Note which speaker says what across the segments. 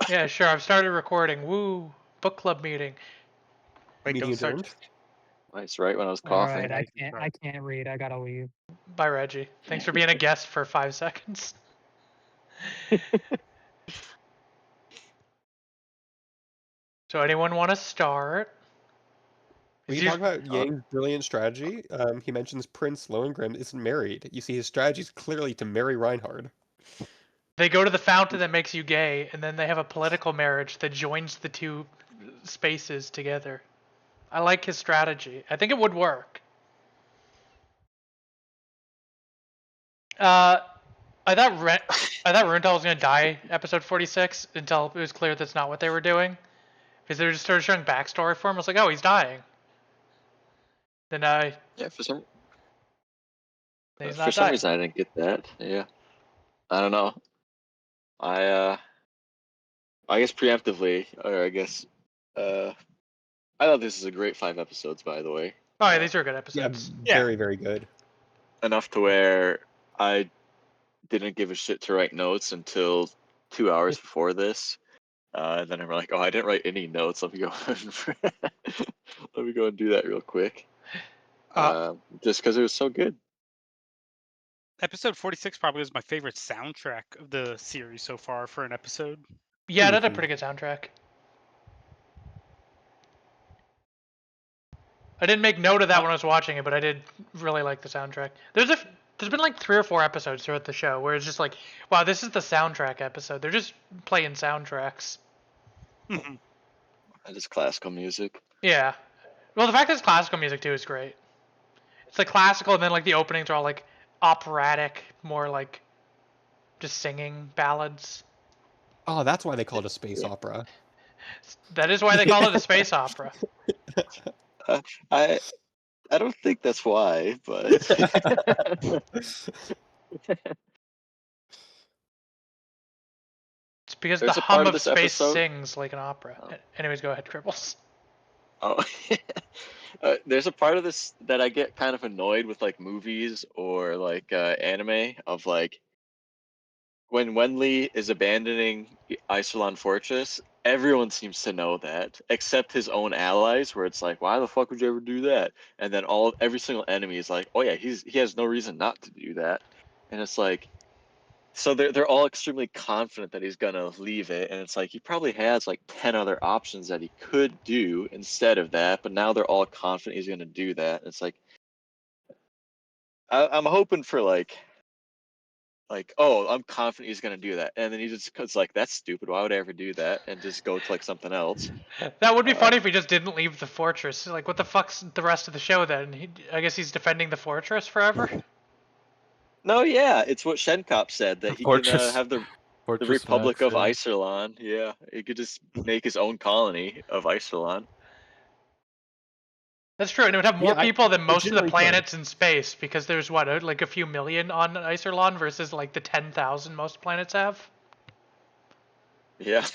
Speaker 1: Yeah, sure. I've started recording. Woo! Book club meeting.
Speaker 2: Wait,
Speaker 3: Meeting
Speaker 2: don't start.
Speaker 3: adjourned.
Speaker 4: Nice, right when I was
Speaker 5: All right,
Speaker 4: coughing.
Speaker 2: Yeah,
Speaker 5: I
Speaker 2: you can
Speaker 5: can't.
Speaker 2: start.
Speaker 5: I can't read. I gotta leave.
Speaker 1: Bye, Reggie. Thanks for being a guest for 5 seconds. So, anyone want to start?
Speaker 3: We
Speaker 1: Is
Speaker 3: can
Speaker 1: he-
Speaker 3: talk about Yang's brilliant strategy. He mentions Prince Lohengrin isn't married. You see, his strategy is clearly to marry Reinhard.
Speaker 1: They go to the fountain that makes you gay, and then they have a political marriage that joins the two spaces together. I like his strategy. I think it would work. Uh, I thought Runtal was gonna die episode 46 until it was clear that's not what they were doing, because they were just started showing backstory for him. I was like, oh, he's dying. Then
Speaker 4: Yeah,
Speaker 1: he's
Speaker 4: for
Speaker 1: not
Speaker 4: some
Speaker 1: dying.
Speaker 4: reason I didn't get that. Yeah, I don't know. I I guess preemptively, or I guess I thought this is a great 5 episodes, by the way.
Speaker 1: Oh, yeah, these are good
Speaker 3: Yeah,
Speaker 1: episodes.
Speaker 3: very, very good.
Speaker 4: Enough to where I didn't give a shit to write notes until 2 hours before this. And then I'm like, oh, I didn't write any notes. Let me go. Let me go and do that real quick. Just because it was so good.
Speaker 2: Episode 46 probably was my favorite soundtrack of the series so far for an episode.
Speaker 1: Yeah, that had a pretty good soundtrack. I didn't make note of that when I was watching it, but I did really like the soundtrack. There's been like 3 or 4 episodes throughout the show where it's just like, wow, this is the soundtrack episode. They're just playing soundtracks.
Speaker 2: Mhm.
Speaker 4: And just classical music.
Speaker 1: Yeah. Well, the fact that it's classical music too is great. It's like classical, and then like the openings are all like operatic, more like just singing ballads.
Speaker 3: Oh, that's why they call it a space
Speaker 4: Yeah.
Speaker 3: opera.
Speaker 1: That is why they call it a space opera.
Speaker 4: I don't think that's why, but
Speaker 1: It's because the
Speaker 4: there's a
Speaker 1: hum
Speaker 4: part of
Speaker 1: of
Speaker 4: this
Speaker 1: space
Speaker 4: episode.
Speaker 1: sings like an opera. Anyways, go ahead, Cribbles.
Speaker 4: Oh, there's a part of this that I get kind of annoyed with, like movies or like anime of like when Wenli is abandoning Isolon Fortress. Everyone seems to know that, except his own allies. Where it's like, why the fuck would you ever do that? And then every single enemy is like, oh yeah, he has no reason not to do that. And it's like, so they're all extremely confident that he's gonna leave it, and it's like he probably has like 10 other options that he could do instead of that, but now they're all confident he's gonna do that. And it's like I'm hoping for like oh, I'm confident he's gonna do that, and then he just goes like, that's stupid. Why would I ever do that? And just go to like something else.
Speaker 1: That would be
Speaker 4: Uh,
Speaker 1: funny if he just didn't leave the fortress. Like, what the fuck's the rest of the show then? I guess he's defending the fortress forever?
Speaker 4: no, yeah, it's what Shenkop said that he can
Speaker 6: Fortress,
Speaker 4: have the
Speaker 6: Fortress
Speaker 4: Republic
Speaker 6: Max.
Speaker 4: of
Speaker 6: Yeah.
Speaker 4: Iserlon. Yeah, he could just make his own colony of Iserlon.
Speaker 1: That's true, and it would have more
Speaker 3: Yeah,
Speaker 1: people than most of the
Speaker 3: legitimately could.
Speaker 1: planets in space, because there's what, like a few million on Iserlon versus like the 10,000 most planets have?
Speaker 4: Yeah.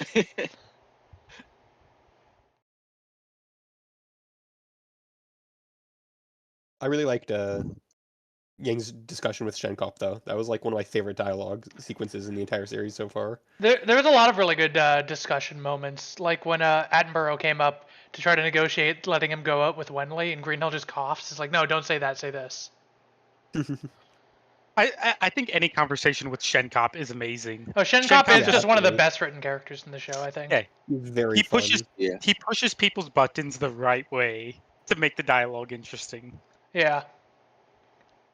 Speaker 3: I really liked Yang's discussion with Shenkop, though. That was like one of my favorite dialogue sequences in the entire series so far.
Speaker 1: There was a lot of really good discussion moments, like when Attenborough came up to try to negotiate letting him go out with Wenley, and Greenhill just coughs. It's like, no, don't say that, say this.
Speaker 2: I think any conversation with Shenkop is amazing.
Speaker 1: Oh, Shenkop is
Speaker 3: Yeah,
Speaker 1: just one of the
Speaker 3: definitely.
Speaker 1: best written characters in the show, I think.
Speaker 2: Yeah,
Speaker 3: He's very
Speaker 2: he
Speaker 3: fun.
Speaker 2: pushes
Speaker 4: Yeah.
Speaker 2: he pushes people's buttons the right way to make the dialogue interesting.
Speaker 1: Yeah.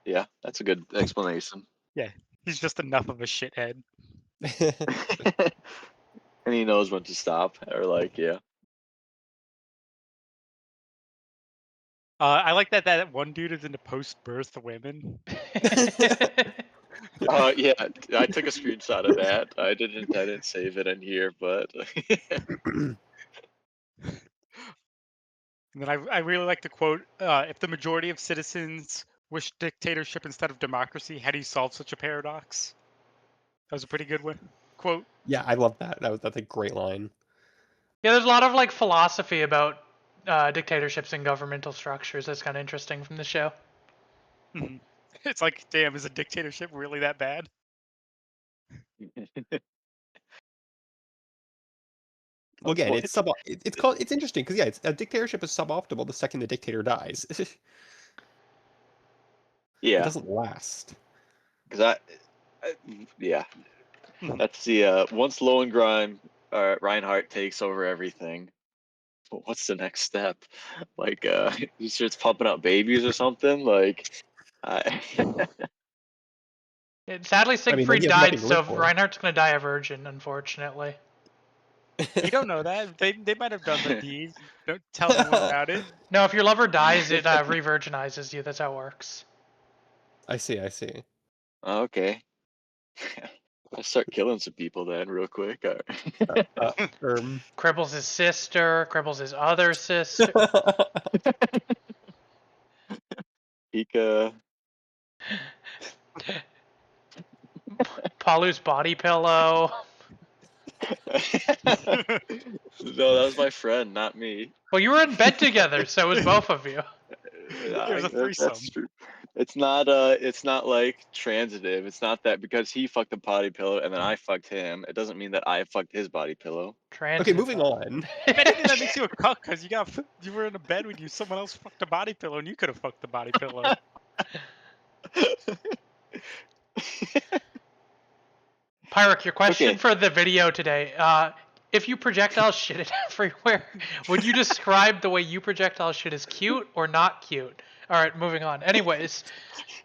Speaker 4: Yeah, that's a good explanation.
Speaker 2: Yeah, he's just enough of a shithead.
Speaker 4: And he knows when to stop, or like, yeah.
Speaker 2: I like that one dude is into post-birth women.
Speaker 4: Yeah, I took a screenshot of that. I didn't save it in here, but
Speaker 2: And then I really like the quote, if the majority of citizens wish dictatorship instead of democracy, how do you solve such a paradox? That was a pretty good one. Quote.
Speaker 3: Yeah, I love that. That's a great line.
Speaker 1: Yeah, there's a lot of like philosophy about dictatorships and governmental structures. That's kind of interesting from the show.
Speaker 2: Mhm. It's like, damn, is a dictatorship really that bad?
Speaker 3: Well, again,
Speaker 4: Well,
Speaker 3: it's sub. It's called. It's interesting because it's a dictatorship is suboptimal the second the dictator dies. It
Speaker 4: yeah,
Speaker 3: doesn't last.
Speaker 4: because yeah, that's the once Lohengrin Reinhardt takes over everything. What's the next step? Like, he starts pumping out babies or something. Like, I
Speaker 1: Sadly,
Speaker 3: I mean, then
Speaker 1: Siegfried
Speaker 3: he has nothing
Speaker 1: died,
Speaker 3: to
Speaker 1: so
Speaker 3: live for.
Speaker 1: Reinhardt's gonna die a virgin, unfortunately.
Speaker 2: We don't know that. They might have done the deed. Don't tell anyone about it.
Speaker 1: No, if your lover dies, it re-virginizes you. That's how it works.
Speaker 3: I see. I see.
Speaker 4: okay. I start killing some people then, real quick.
Speaker 3: Um,
Speaker 1: Cribbles his sister. Cribbles his other sister.
Speaker 4: Pika.
Speaker 1: Palu's body pillow.
Speaker 4: No, that was my friend, not me.
Speaker 1: Well, you were in bed together, so it was both of you.
Speaker 2: It was a threesome.
Speaker 4: That's true. It's not like transitive. It's not that because he fucked the body pillow and then I fucked him. It doesn't mean that I fucked his body pillow.
Speaker 3: okay, moving on.
Speaker 2: If anything, that makes you a cuck because you were in a bed with you. Someone else fucked a body pillow, and you could have fucked the body pillow.
Speaker 1: Pyric, your question
Speaker 4: Okay.
Speaker 1: for the video today. If you projectile shit it everywhere, would you describe the way you projectile shit as cute or not cute? All right, moving on. Anyways,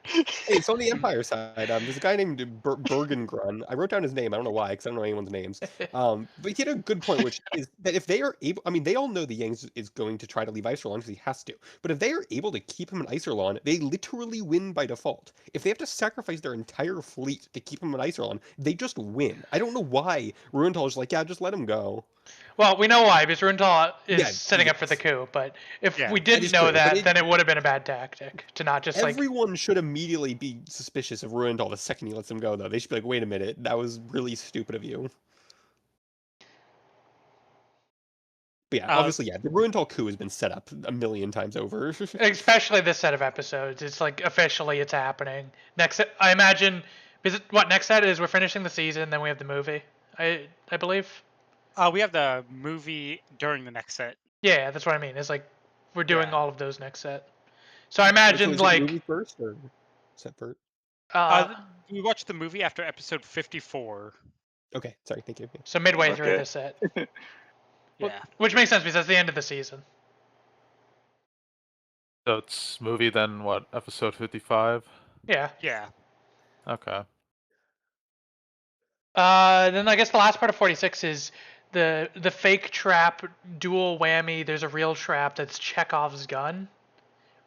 Speaker 3: Hey, it's on the Empire side. There's a guy named Bergengrun. I wrote down his name. I don't know why, because I don't know anyone's names. But he had a good point, which is that if they are able, I mean, they all know the Yang is going to try to leave Iserlon because he has to. But if they are able to keep him in Iserlon, they literally win by default. If they have to sacrifice their entire fleet to keep him in Iserlon, they just win. I don't know why Ruental is like, yeah, just let him go.
Speaker 1: well, we know why, because Runtal is
Speaker 3: Yeah,
Speaker 1: setting up for the
Speaker 3: yes.
Speaker 1: coup. But if
Speaker 2: Yeah,
Speaker 1: we
Speaker 3: that
Speaker 1: didn't
Speaker 3: is
Speaker 1: know
Speaker 3: true, but
Speaker 1: that, then it would have been a bad tactic to not just like.
Speaker 3: Everyone should immediately be suspicious of Ruental the second he lets him go, though. They should be like, wait a minute, that was really stupid of you. But yeah, obviously, the Ruental coup has been set up a million times over.
Speaker 1: Especially this set of episodes. It's like officially it's happening. I imagine, because what next set is we're finishing the season, then we have the movie. I believe.
Speaker 2: we have the movie during the next set.
Speaker 1: Yeah, that's what I mean. It's like we're doing
Speaker 2: Yeah.
Speaker 1: all of those next set. So I
Speaker 3: Wait, so
Speaker 1: imagine
Speaker 3: is it
Speaker 1: like
Speaker 3: movie first or set first?
Speaker 2: We watched the movie after episode 54.
Speaker 3: Okay, sorry, thank you.
Speaker 1: so midway through
Speaker 4: Okay.
Speaker 1: the set,
Speaker 2: Yeah.
Speaker 1: which makes sense because that's the end of the season.
Speaker 5: So it's movie then what, episode 55?
Speaker 1: Yeah.
Speaker 2: Yeah.
Speaker 5: Okay.
Speaker 1: Then I guess the last part of 46 is the fake trap dual whammy. There's a real trap that's Chekhov's gun.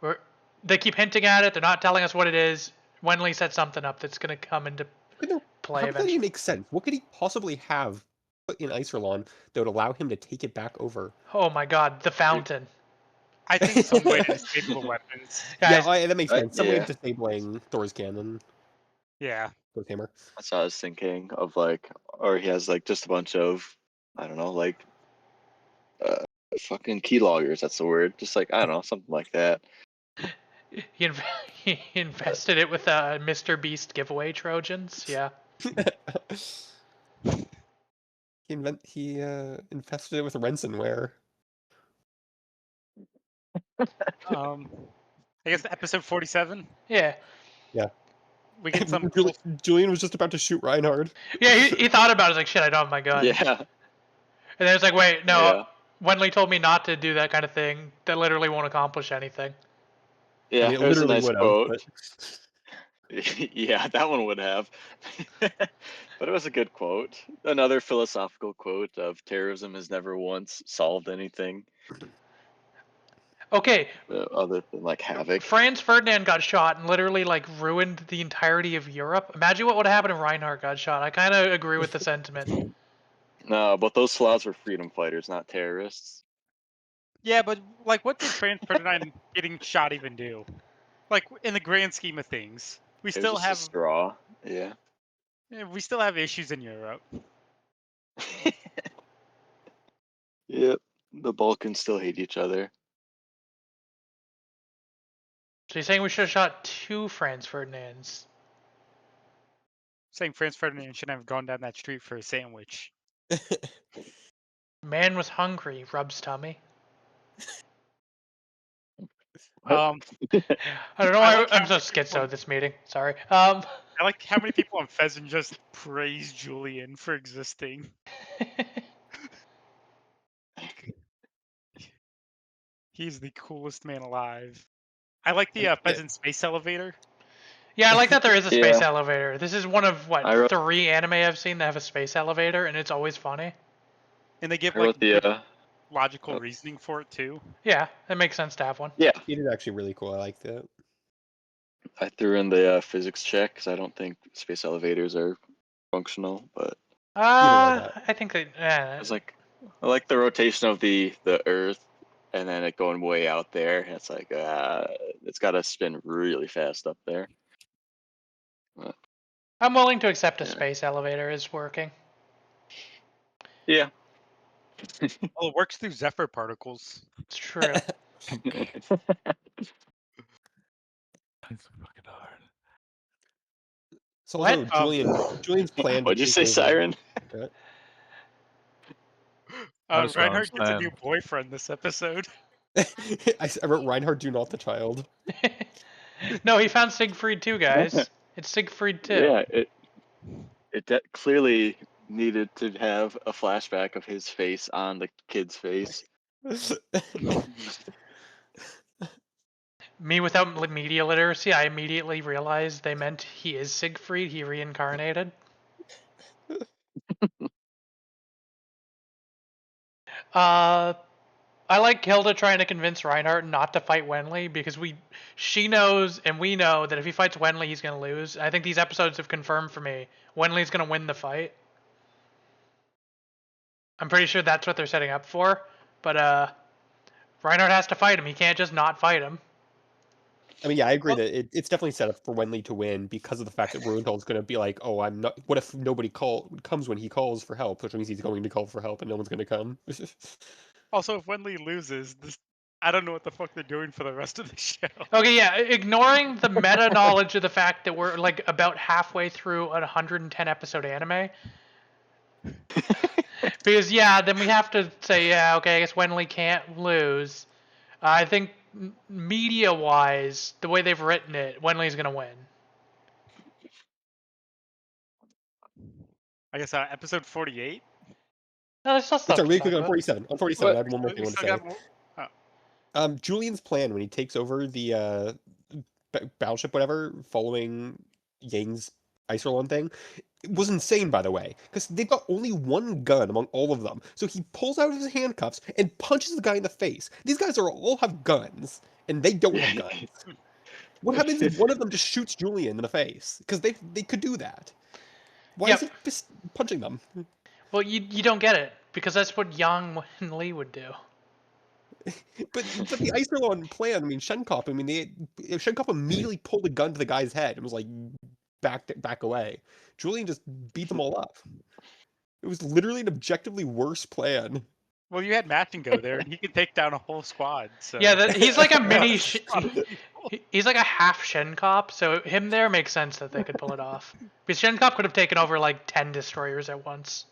Speaker 1: Where they keep hinting at it. They're not telling us what it is. Wenli set something up that's going to come into play
Speaker 3: How does that
Speaker 1: eventually.
Speaker 3: even make sense? What could he possibly have put in Iserlon that would allow him to take it back over?
Speaker 1: Oh my god, the fountain.
Speaker 2: I think some way to disable the weapons.
Speaker 1: Guys,
Speaker 3: Yeah, that makes sense. Some way of
Speaker 4: yeah.
Speaker 3: disabling Thor's cannon,
Speaker 2: Yeah.
Speaker 3: Thor's hammer.
Speaker 4: That's what I was thinking of, like, or he has like just a bunch of, I don't know, like, fucking keyloggers. That's the word. Just like, I don't know, something like that.
Speaker 1: he, he invested it with Mr. Beast giveaway Trojans. Yeah.
Speaker 3: He infested it with ransomware.
Speaker 2: I guess episode 47.
Speaker 1: Yeah.
Speaker 3: Yeah.
Speaker 2: We get some.
Speaker 3: Julian was just about to shoot Reinhard.
Speaker 1: Yeah, he thought about it. He's like, shit, I don't have my gun.
Speaker 4: Yeah.
Speaker 1: And then it's like, wait, no.
Speaker 4: Yeah.
Speaker 1: Wenli told me not to do that kind of thing. That literally won't accomplish anything.
Speaker 4: Yeah,
Speaker 3: I mean, it
Speaker 4: there's a
Speaker 3: literally
Speaker 4: nice
Speaker 3: would
Speaker 4: quote.
Speaker 3: have.
Speaker 4: Yeah, that one would have. But it was a good quote. Another philosophical quote of terrorism has never once solved anything
Speaker 1: Okay,
Speaker 4: other than like havoc.
Speaker 1: Franz Ferdinand got shot and literally like ruined the entirety of Europe. Imagine what would happen if Reinhardt got shot. I kind of agree with the sentiment.
Speaker 4: No, but those Slavs were freedom fighters, not terrorists.
Speaker 2: Yeah, but like, what did Franz Ferdinand getting shot even do? Like, in the grand scheme of things, we
Speaker 4: It was
Speaker 2: still
Speaker 4: just a
Speaker 2: have
Speaker 4: straw. Yeah.
Speaker 2: issues in Europe.
Speaker 4: Yep. The Balkans still hate each other.
Speaker 1: So you're saying we should have shot 2 Franz Ferdinands?
Speaker 2: Saying Franz Ferdinand shouldn't have gone down that street for a sandwich.
Speaker 1: Man was hungry, rubs tummy.
Speaker 2: Um,
Speaker 1: I don't know
Speaker 2: I
Speaker 1: why
Speaker 2: like how
Speaker 1: I'm so
Speaker 2: many people
Speaker 1: schizo
Speaker 2: on-
Speaker 1: this meeting. Sorry.
Speaker 2: I like how many people on Pheasant just praise Julian for existing. He's the coolest man alive. I like the
Speaker 3: Yeah.
Speaker 2: Pheasant space elevator.
Speaker 1: Yeah, I like that there is a space
Speaker 4: Yeah.
Speaker 1: elevator. This is one of
Speaker 4: I wrote,
Speaker 1: 3 anime I've seen that have a space elevator, and it's always funny.
Speaker 2: And they give
Speaker 4: I
Speaker 2: like
Speaker 4: wrote the
Speaker 2: good logical
Speaker 4: oh,
Speaker 2: reasoning for it too.
Speaker 1: Yeah, it makes sense to have one.
Speaker 4: yeah.
Speaker 3: It is actually really cool. I like that.
Speaker 4: I threw in the physics check because I don't think space elevators are functional, but
Speaker 3: Either way, that.
Speaker 1: I think that.
Speaker 4: it's like I like the rotation of the Earth and then it going way out there. It's like it's got to spin really fast up there.
Speaker 1: I'm willing to accept a
Speaker 4: Yeah.
Speaker 1: space elevator is working.
Speaker 4: Yeah.
Speaker 2: Well, it works through Zephyr particles.
Speaker 1: It's true.
Speaker 5: It's fucking hard.
Speaker 3: So
Speaker 1: What?
Speaker 3: also Julian's plan to
Speaker 4: What'd you
Speaker 3: take
Speaker 4: say,
Speaker 3: over.
Speaker 4: Siren?
Speaker 3: Okay.
Speaker 5: I just don't
Speaker 2: Reinhardt gets a new
Speaker 5: understand.
Speaker 2: boyfriend this episode.
Speaker 3: I wrote Reinhardt, do not the child.
Speaker 1: No, he found Siegfried too, guys. It's Siegfried too.
Speaker 4: Yeah, it clearly needed to have a flashback of his face on the kid's face.
Speaker 1: Me without media literacy, I immediately realized they meant he is Siegfried. He reincarnated. I like Hilda trying to convince Reinhardt not to fight Wenley because she knows and we know that if he fights Wenley, he's gonna lose. I think these episodes have confirmed for me Wenley's gonna win the fight. I'm pretty sure that's what they're setting up for. But Reinhardt has to fight him. He can't just not fight him.
Speaker 3: I mean, yeah, I agree that it's definitely set up for Wenley to win because of the fact that Ruenthal's going to be like, "Oh, I'm not." What if nobody comes when he calls for help? Which means he's going to call for help, and no one's going to come.
Speaker 2: Also, if Wenley loses, I don't know what the fuck they're doing for the rest of the show.
Speaker 1: Okay, yeah, ignoring the meta knowledge of the fact that we're like about halfway through a 110 episode anime. Because yeah, then we have to say, yeah, okay, I guess Wenley can't lose. I think media-wise, the way they've written it, Wenley's gonna win.
Speaker 2: I guess episode 48.
Speaker 1: No, there's still stuff
Speaker 3: Sorry,
Speaker 1: to
Speaker 3: really
Speaker 1: talk
Speaker 3: quick on
Speaker 1: about.
Speaker 3: 47. On 47, I
Speaker 4: What?
Speaker 3: have one more
Speaker 2: We
Speaker 3: thing I want to
Speaker 2: still
Speaker 3: say.
Speaker 2: got more.
Speaker 3: Julian's plan when he takes over the battleship, whatever, following Yang's Iserlon thing, it was insane, by the way, because they've got only one gun among all of them. So he pulls out his handcuffs and punches the guy in the face. These guys all have guns, and they don't have guns. What happens if one of them just shoots Julian in the face? Because they could do that. Why is he just punching them?
Speaker 1: Well, you don't get it because that's what Yang and Lee would do.
Speaker 3: But the Iserlon plan, I mean, Shenkop, Shenkop immediately pulled a gun to the guy's head and was like, back away. Julian just beat them all up. It was literally an objectively worse plan.
Speaker 2: Well, you had Machingo there, and he could take down a whole squad. So
Speaker 1: Yeah, he's like a mini.
Speaker 2: Yeah.
Speaker 1: He's like a half Shenkop, so him there makes sense that they could pull it off. Because Shenkop could have taken over like 10 destroyers at once.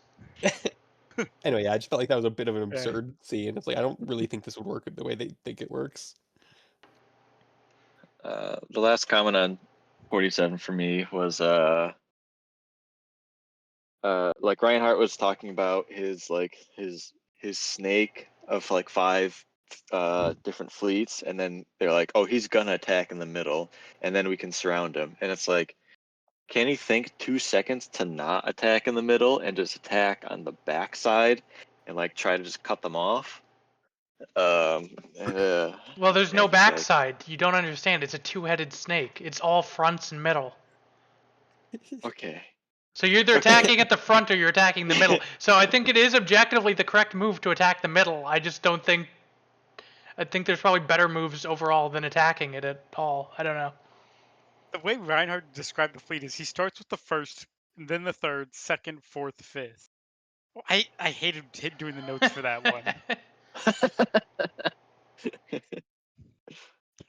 Speaker 3: Anyway, yeah, I just felt like that was a bit of an absurd scene. It's like, I don't really think this would work the way they think it works.
Speaker 4: The last comment on 47 for me was like Reinhardt was talking about his snake of like 5 different fleets, and then they're like, oh, he's gonna attack in the middle, and then we can surround him. And it's like, can he think 2 seconds to not attack in the middle and just attack on the backside and like try to just cut them off?
Speaker 1: Well, there's no
Speaker 4: it's like-
Speaker 1: backside. You don't understand. It's a 2-headed snake. It's all fronts and middle.
Speaker 4: Okay.
Speaker 1: So you're either attacking at the front or you're attacking the middle. So I think it is objectively the correct move to attack the middle. I just don't think. I think there's probably better moves overall than attacking it at all. I don't know.
Speaker 2: The way Reinhardt described the fleet is he starts with the first, and then the third, second, fourth, fifth. I hated doing the notes for that one.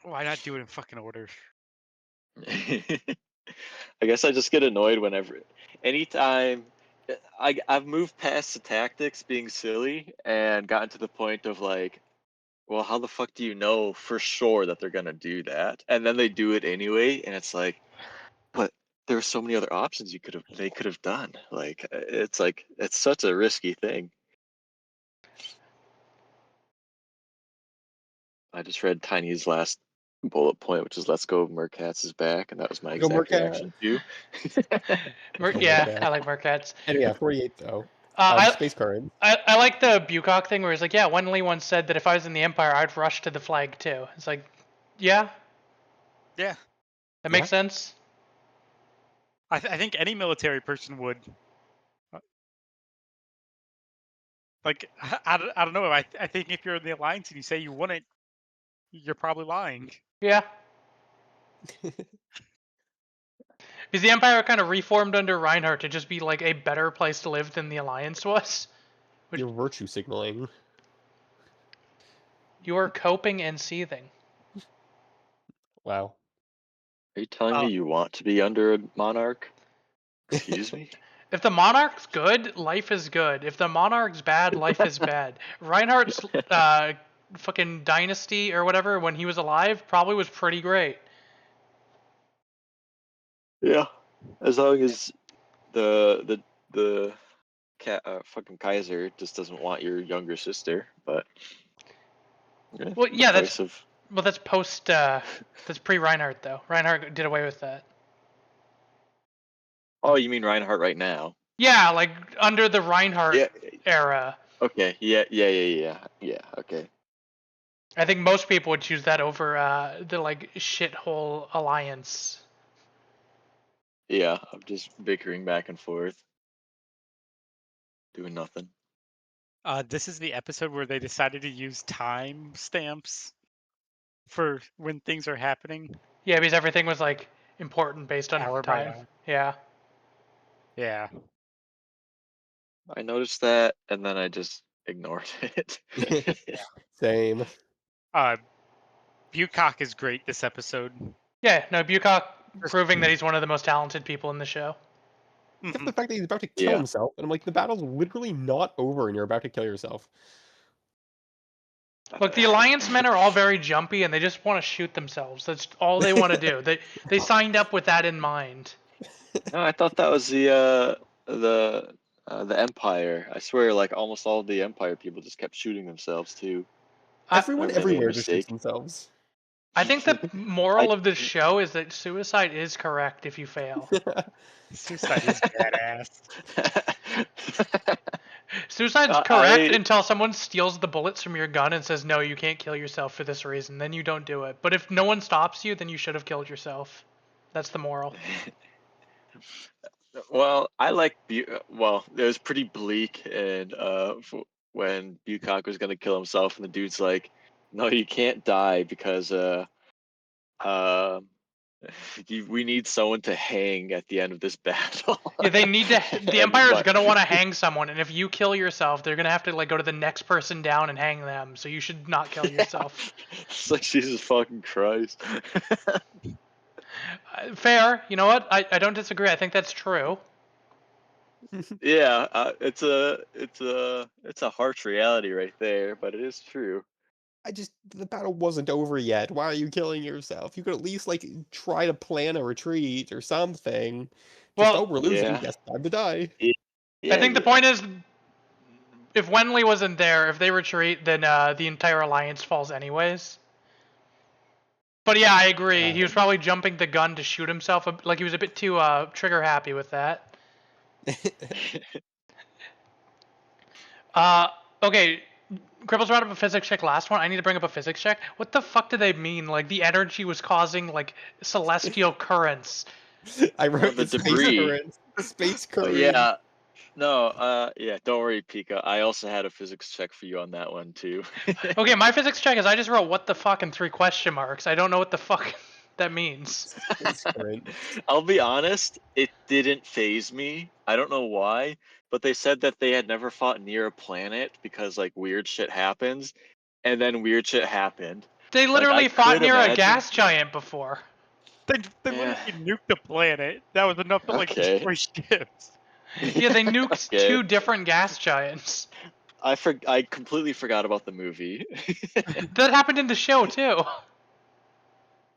Speaker 2: Why not do it in fucking order?
Speaker 4: I guess I just get annoyed anytime I've moved past the tactics being silly and gotten to the point of like, well, how the fuck do you know for sure that they're gonna do that? And then they do it anyway, and it's like, but there were so many other options they could have done. Like it's such a risky thing. I just read Tiny's last bullet point, which is "Let's go, Mercats is back," and that was my
Speaker 3: Go
Speaker 4: exact
Speaker 3: Mercat.
Speaker 4: reaction too.
Speaker 1: Yeah,
Speaker 3: Mercats.
Speaker 1: I like Mercats.
Speaker 3: And yeah, 48 though.
Speaker 1: I
Speaker 3: Space current.
Speaker 1: I like the Bucock thing where he's like, yeah, Wenli once said that if I was in the Empire, I'd rush to the flag too. It's like, yeah,
Speaker 2: Yeah.
Speaker 1: that makes sense.
Speaker 2: I think any military person would. Like, I don't know. I think if you're in the Alliance and you say you wouldn't, you're probably lying.
Speaker 1: Yeah. Because the Empire kind of reformed under Reinhardt to just be like a better place to live than the Alliance was.
Speaker 3: You're virtue signaling.
Speaker 1: You are coping and seething.
Speaker 3: Wow.
Speaker 4: Are you telling me you want to be under a monarch? Excuse me?
Speaker 1: If the Monarch's good, life is good. If the Monarch's bad, life is bad. Reinhardt's fucking dynasty or whatever, when he was alive, probably was pretty great.
Speaker 4: Yeah, as long as the fucking Kaiser just doesn't want your younger sister, but
Speaker 1: Well, yeah,
Speaker 4: that's
Speaker 1: that's post. That's pre-Reinhardt though. Reinhardt did away with that.
Speaker 4: Oh, you mean Reinhardt right now?
Speaker 1: Yeah, like under the Reinhardt era.
Speaker 4: Okay. Yeah. Okay.
Speaker 1: I think most people would choose that over the like shithole alliance.
Speaker 4: Yeah, I'm just bickering back and forth, doing nothing.
Speaker 2: This is the episode where they decided to use time stamps for when things are happening.
Speaker 1: Yeah, because everything was like important based on
Speaker 2: Hour by
Speaker 1: time.
Speaker 2: hour.
Speaker 1: Yeah.
Speaker 2: Yeah.
Speaker 4: I noticed that, and then I just ignored it.
Speaker 3: Same.
Speaker 2: Bucock is great this episode.
Speaker 1: Yeah, no, Bucock proving that he's one of the most talented people in the show.
Speaker 3: Except the fact that he's about to kill himself, and I'm like, the battle's literally not over, and you're about to kill yourself.
Speaker 1: Look, the Alliance men are all very jumpy, and they just want to shoot themselves. That's all they want to do. They signed up with that in mind.
Speaker 4: No, I thought that was the Empire. I swear, like almost all of the Empire people just kept shooting themselves too.
Speaker 3: Everyone
Speaker 4: Or maybe a
Speaker 3: everywhere just shoots
Speaker 4: mistake.
Speaker 3: themselves.
Speaker 1: I think the moral of this show is that suicide is correct if you fail.
Speaker 2: Suicide is badass.
Speaker 1: Suicide's correct until someone steals the bullets from your gun and says, no, you can't kill yourself for this reason. Then you don't do it. But if no one stops you, then you should have killed yourself. That's the moral.
Speaker 4: Well, I like well, it was pretty bleak, and when Bucock was gonna kill himself, and the dude's like, "No, you can't die because we need someone to hang at the end of this battle."
Speaker 1: Yeah, they need to. The Empire is gonna want to hang someone, and if you kill yourself, they're gonna have to like go to the next person down and hang them. So you should not kill yourself.
Speaker 4: It's like Jesus fucking Christ.
Speaker 1: Fair. You know what? I don't disagree. I think that's true.
Speaker 4: Yeah, it's a harsh reality right there, but it is true.
Speaker 3: The battle wasn't over yet. Why are you killing yourself? You could at least like try to plan a retreat or something.
Speaker 1: Well,
Speaker 3: we're losing. Yes, time to die.
Speaker 1: I think the point is, if Wenli wasn't there, if they retreat, then the entire alliance falls anyways. But yeah, I agree. He was probably jumping the gun to shoot himself. Like he was a bit too trigger happy with that. Okay. Cripples brought up a physics check last one. I need to bring up a physics check. What the fuck do they mean? Like the energy was causing like celestial currents.
Speaker 3: I wrote
Speaker 4: the debris.
Speaker 3: Space current.
Speaker 4: Yeah. No, yeah, don't worry, Pika. I also had a physics check for you on that one too.
Speaker 1: Okay, my physics check is I just wrote what the fuck and 3 question marks. I don't know what the fuck that means.
Speaker 4: I'll be honest, it didn't phase me. I don't know why, but they said that they had never fought near a planet because like weird shit happens, and then weird shit happened.
Speaker 1: They literally fought near a gas giant before.
Speaker 2: They literally nuked the planet. That was enough to like destroy ships.
Speaker 1: Yeah, they nuked
Speaker 4: Okay.
Speaker 1: 2 different gas giants.
Speaker 4: I completely forgot about the movie.
Speaker 1: That happened in the show too.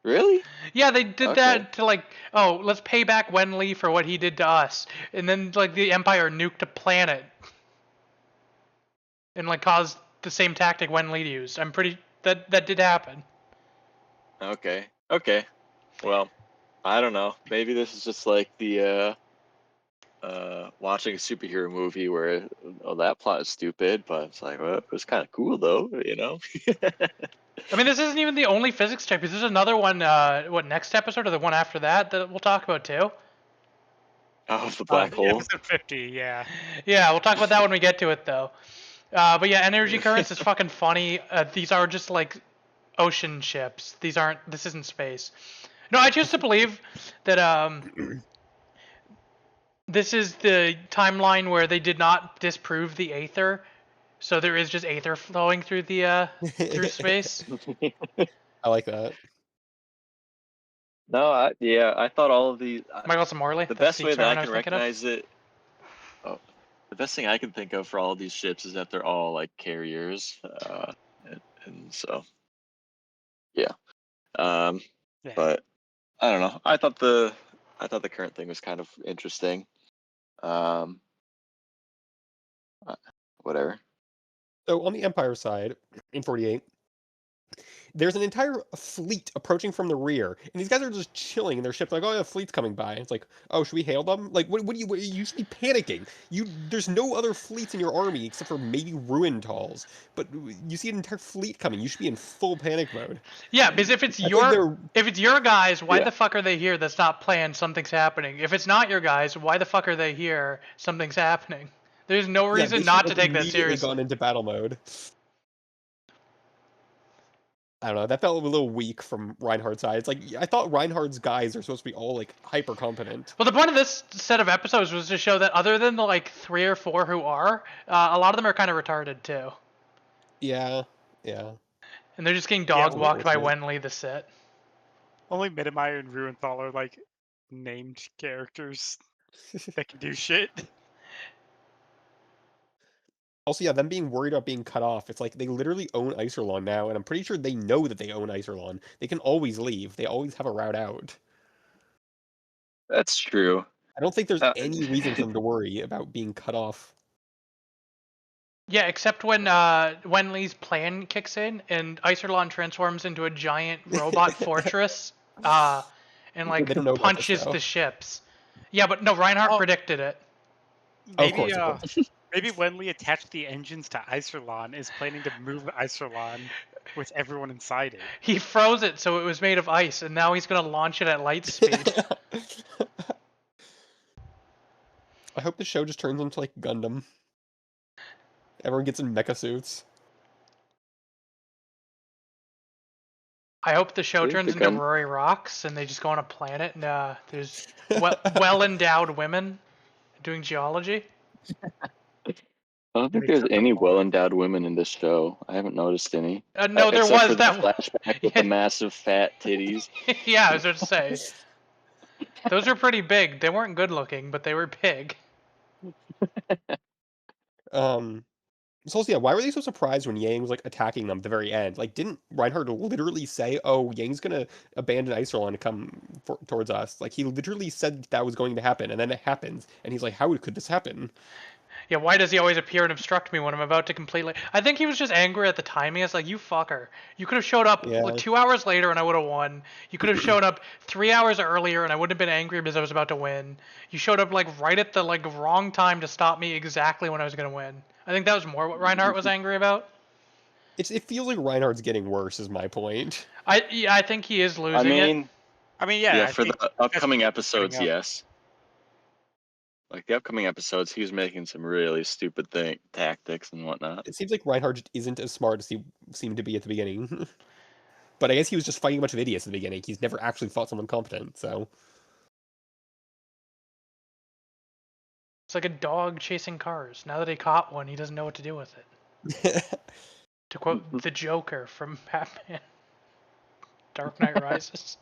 Speaker 4: Really?
Speaker 1: Yeah, they did
Speaker 4: Okay.
Speaker 1: that to like, oh, let's pay back Wenli for what he did to us, and then like the Empire nuked a planet, and like caused the same tactic Wenli used. I'm pretty that did happen.
Speaker 4: Okay. Okay. Well, I don't know. Maybe this is just like the watching a superhero movie where that plot is stupid, but it's like, well, it was kind of cool though, you know?
Speaker 1: I mean, this isn't even the only physics check. Because there's another one. What next episode or the one after that we'll talk about too?
Speaker 4: Oh, the black hole.
Speaker 2: Episode 50, yeah.
Speaker 1: Yeah, we'll talk about that when we get to it though. But yeah, energy currents is fucking funny. These are just like ocean ships. This isn't space. No, I choose to believe that this is the timeline where they did not disprove the aether, so there is just aether flowing through the through space.
Speaker 3: I like that.
Speaker 4: No, I thought all of these.
Speaker 1: Michael Samorley.
Speaker 4: The
Speaker 1: That's
Speaker 4: best
Speaker 1: the
Speaker 4: way that I
Speaker 1: experiment
Speaker 4: can
Speaker 1: was thinking of.
Speaker 4: recognize it. Oh, the best thing I can think of for all of these ships is that they're all like carriers, and so yeah. Um,
Speaker 2: Yeah.
Speaker 4: but I don't know. I thought the current thing was kind of interesting. Um, whatever.
Speaker 3: So on the Empire side, in 48, there's an entire fleet approaching from the rear, and these guys are just chilling in their ship, like, oh, yeah, a fleet's coming by. It's like, oh, should we hail them? Like, you should be panicking. There's no other fleets in your army except for maybe Ruintal's, but you see an entire fleet coming. You should be in full panic mode.
Speaker 1: Yeah, because if it's
Speaker 3: I feel like
Speaker 1: your guys, why
Speaker 4: Yeah.
Speaker 1: the fuck are they here? That's not planned. Something's happening. If it's not your guys, why the fuck are they here? Something's happening. There's no
Speaker 3: they
Speaker 1: reason
Speaker 3: should
Speaker 1: not to
Speaker 3: have
Speaker 1: take that
Speaker 3: immediately
Speaker 1: seriously.
Speaker 3: gone into battle mode. I don't know. That felt a little weak from Reinhardt's side. It's like I thought Reinhardt's guys are supposed to be all like hyper competent.
Speaker 1: Well, the point of this set of episodes was to show that other than the like 3 or 4 who are, a lot of them are kind of retarded too,
Speaker 3: Yeah, yeah.
Speaker 1: and they're just getting
Speaker 2: Yeah,
Speaker 1: dog walked by
Speaker 3: unfortunate.
Speaker 1: Wenli the Sith.
Speaker 2: Only Middemeyer and Ruenthal are like named characters that can do shit.
Speaker 3: Also, yeah, them being worried about being cut off. It's like they literally own Iserlon now, and I'm pretty sure they know that they own Iserlon. They can always leave. They always have a route out.
Speaker 4: That's true.
Speaker 3: I don't think there's
Speaker 4: Uh,
Speaker 3: any reason for them to worry about being cut off.
Speaker 1: Yeah, except when Wenli's plan kicks in and Iserlon transforms into a giant robot fortress, and like
Speaker 3: They don't know about this,
Speaker 1: punches
Speaker 3: though.
Speaker 1: the ships. Yeah, but no, Reinhardt
Speaker 2: Oh.
Speaker 1: predicted it.
Speaker 3: Of
Speaker 2: Maybe,
Speaker 3: course.
Speaker 2: maybe Wenli attached the engines to Iserlon is planning to move Iserlon with everyone inside it.
Speaker 1: He froze it so it was made of ice, and now he's gonna launch it at light speed.
Speaker 3: I hope the show just turns into like Gundam. Everyone gets in mecha suits.
Speaker 1: I hope the show
Speaker 4: Think
Speaker 1: turns
Speaker 4: the
Speaker 1: into
Speaker 4: gun-
Speaker 1: Rory Rocks and they just go on a planet and there's well endowed women doing geology.
Speaker 4: I don't think there's any well-endowed women in this show. I haven't noticed any.
Speaker 1: No, there
Speaker 4: Except
Speaker 1: was
Speaker 4: for the
Speaker 1: that.
Speaker 4: flashback with the massive fat titties.
Speaker 1: Yeah, I was about to say. Those are pretty big. They weren't good looking, but they were big.
Speaker 3: So yeah, why were they so surprised when Yang was like attacking them at the very end? Like, didn't Reinhardt literally say, "Oh, Yang's gonna abandon Iserlon to come towards us"? Like, he literally said that was going to happen, and then it happens, and he's like, "How could this happen?"
Speaker 1: Yeah, why does he always appear and obstruct me when I'm about to completely... I think he was just angry at the timing. It's like, you fucker. You could have showed up
Speaker 3: Yeah.
Speaker 1: like 2 hours later and I would have won. You could have showed up 3 hours earlier and I wouldn't have been angry because I was about to win. You showed up like right at the like wrong time to stop me exactly when I was going to win. I think that was more what Reinhardt was angry about.
Speaker 3: It feels like Reinhardt's getting worse, is my point.
Speaker 1: I think he is losing it.
Speaker 2: I mean, yeah. I
Speaker 4: for
Speaker 2: think
Speaker 4: the upcoming
Speaker 2: that's
Speaker 4: episodes,
Speaker 2: setting up.
Speaker 4: yes. Like the upcoming episodes, he was making some really stupid tactics and whatnot.
Speaker 3: It seems like Reinhardt just isn't as smart as he seemed to be at the beginning. But I guess he was just fighting a bunch of idiots at the beginning. He's never actually fought someone competent, so...
Speaker 1: It's like a dog chasing cars. Now that he caught one, he doesn't know what to do with it. To quote the Joker from Batman Dark Knight Rises.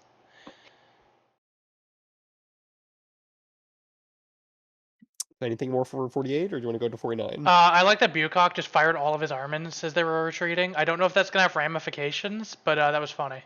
Speaker 3: Anything more for 48, or do you want to go to 49?
Speaker 1: I like that Bukok just fired all of his Armins as they were retreating. I don't know if that's gonna have ramifications, but that was funny.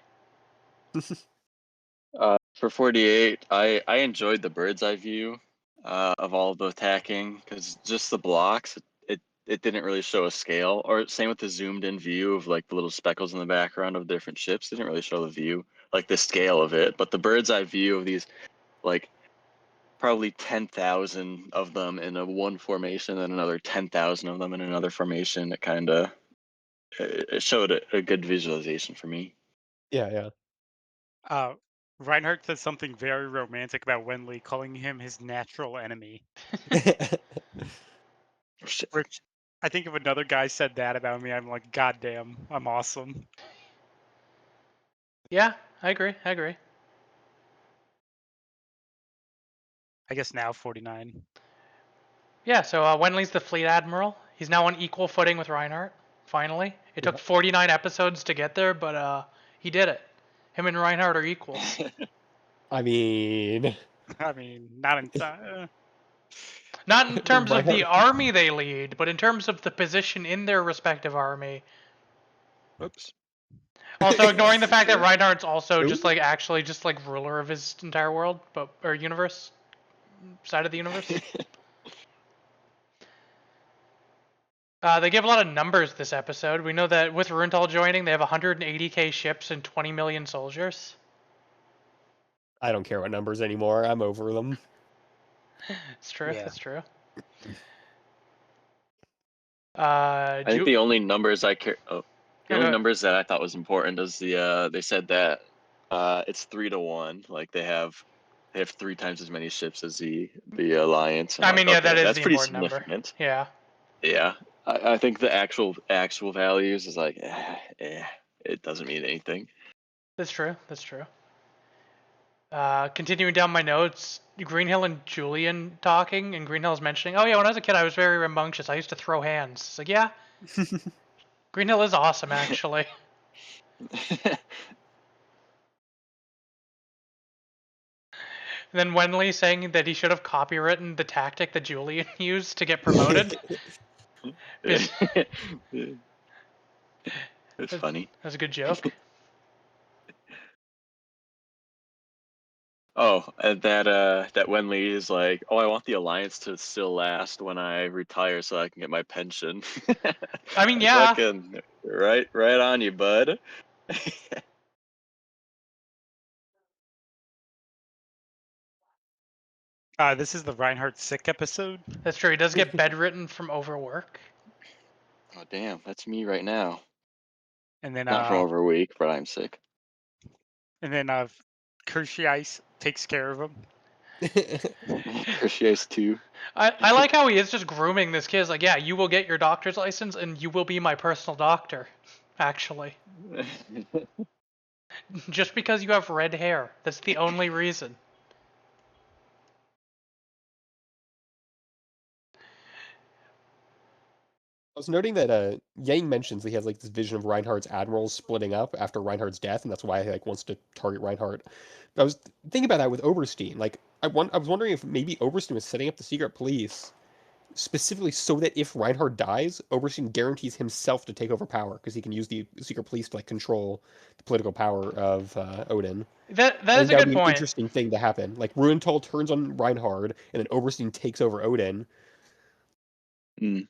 Speaker 4: For 48, I enjoyed the bird's eye view of all the attacking, because just the blocks, it didn't really show a scale. Or same with the zoomed in view of like the little speckles in the background of different ships. Didn't really show the view, like the scale of it. But the bird's eye view of these, like probably 10,000 of them in a one formation, and another 10,000 of them in another formation, it kind of it showed a good visualization for me.
Speaker 3: Yeah.
Speaker 2: Reinhardt says something very romantic about Wenli, calling him his natural enemy.
Speaker 4: Shit.
Speaker 2: Which I think if another guy said that about me, I'm like, God damn, I'm awesome.
Speaker 1: Yeah, I agree.
Speaker 2: I guess now 49.
Speaker 1: Yeah, so Wenli's the fleet admiral. He's now on equal footing with Reinhardt. Finally, it took
Speaker 3: Yeah.
Speaker 1: 49 episodes to get there, but he did it. Him and Reinhardt are equal.
Speaker 3: I mean,
Speaker 2: I mean, not in time.
Speaker 1: Not in terms of the
Speaker 3: Reinhardt.
Speaker 1: army they lead, but in terms of the position in their respective army.
Speaker 4: Oops.
Speaker 1: Also, ignoring the fact that
Speaker 4: Sure.
Speaker 1: Reinhardt's also just
Speaker 3: Ooh.
Speaker 1: like actually just like ruler of his entire world, but or universe, side of the universe. They give a lot of numbers this episode. We know that with Runtal joining, they have 180k ships and 20 million soldiers.
Speaker 3: I don't care what numbers anymore. I'm over them.
Speaker 1: It's true.
Speaker 2: Yeah.
Speaker 1: That's true.
Speaker 4: I think the only numbers I care. Oh, the
Speaker 1: Yeah,
Speaker 4: only
Speaker 1: go ahead.
Speaker 4: numbers that I thought was important is the they said that it's 3-1. Like they have 3 times as many ships as the alliance. And
Speaker 1: I
Speaker 4: I'm
Speaker 1: mean,
Speaker 4: like,
Speaker 1: yeah, that
Speaker 4: okay,
Speaker 1: is
Speaker 4: that's
Speaker 1: the
Speaker 4: pretty
Speaker 1: important number.
Speaker 4: significant.
Speaker 1: Yeah,
Speaker 4: Yeah, I think the actual values is like, it doesn't mean anything.
Speaker 1: that's true. Continuing down my notes, Greenhill and Julian talking, and Greenhill's mentioning, oh yeah, when I was a kid, I was very rambunctious. I used to throw hands. It's like, yeah, Greenhill is awesome, actually. And then Wenli saying that he should have copywritten the tactic that Julian used to get promoted.
Speaker 4: It's
Speaker 1: That's
Speaker 4: funny.
Speaker 1: a good joke.
Speaker 4: Oh, and that Wenli is like, oh, I want the alliance to still last when I retire so I can get my pension.
Speaker 1: I mean, yeah.
Speaker 4: Fucking right on you, bud.
Speaker 2: This is the Reinhardt sick episode.
Speaker 1: That's true. He does get bedridden from overwork.
Speaker 4: Oh damn, that's me right now.
Speaker 2: And then
Speaker 4: Not from over a week, but I'm sick.
Speaker 2: Cruciais takes care of him.
Speaker 4: Cruciates too.
Speaker 1: I like how he is just grooming this kid. He's like, yeah, you will get your doctor's license and you will be my personal doctor, actually. Just because you have red hair. That's the only reason.
Speaker 3: I was noting that Yang mentions that he has like this vision of Reinhardt's admirals splitting up after Reinhardt's death, and that's why he like wants to target Reinhardt. But I was thinking about that with Oberstein. Like, I was wondering if maybe Oberstein was setting up the secret police specifically so that if Reinhardt dies, Oberstein guarantees himself to take over power because he can use the secret police to like control the political power of Odin.
Speaker 1: That
Speaker 3: I
Speaker 1: is
Speaker 3: think
Speaker 1: a
Speaker 3: that would
Speaker 1: good
Speaker 3: be an
Speaker 1: point.
Speaker 3: interesting thing to happen. Like Ruhental turns on Reinhardt, and then Oberstein takes over Odin.
Speaker 4: Mm.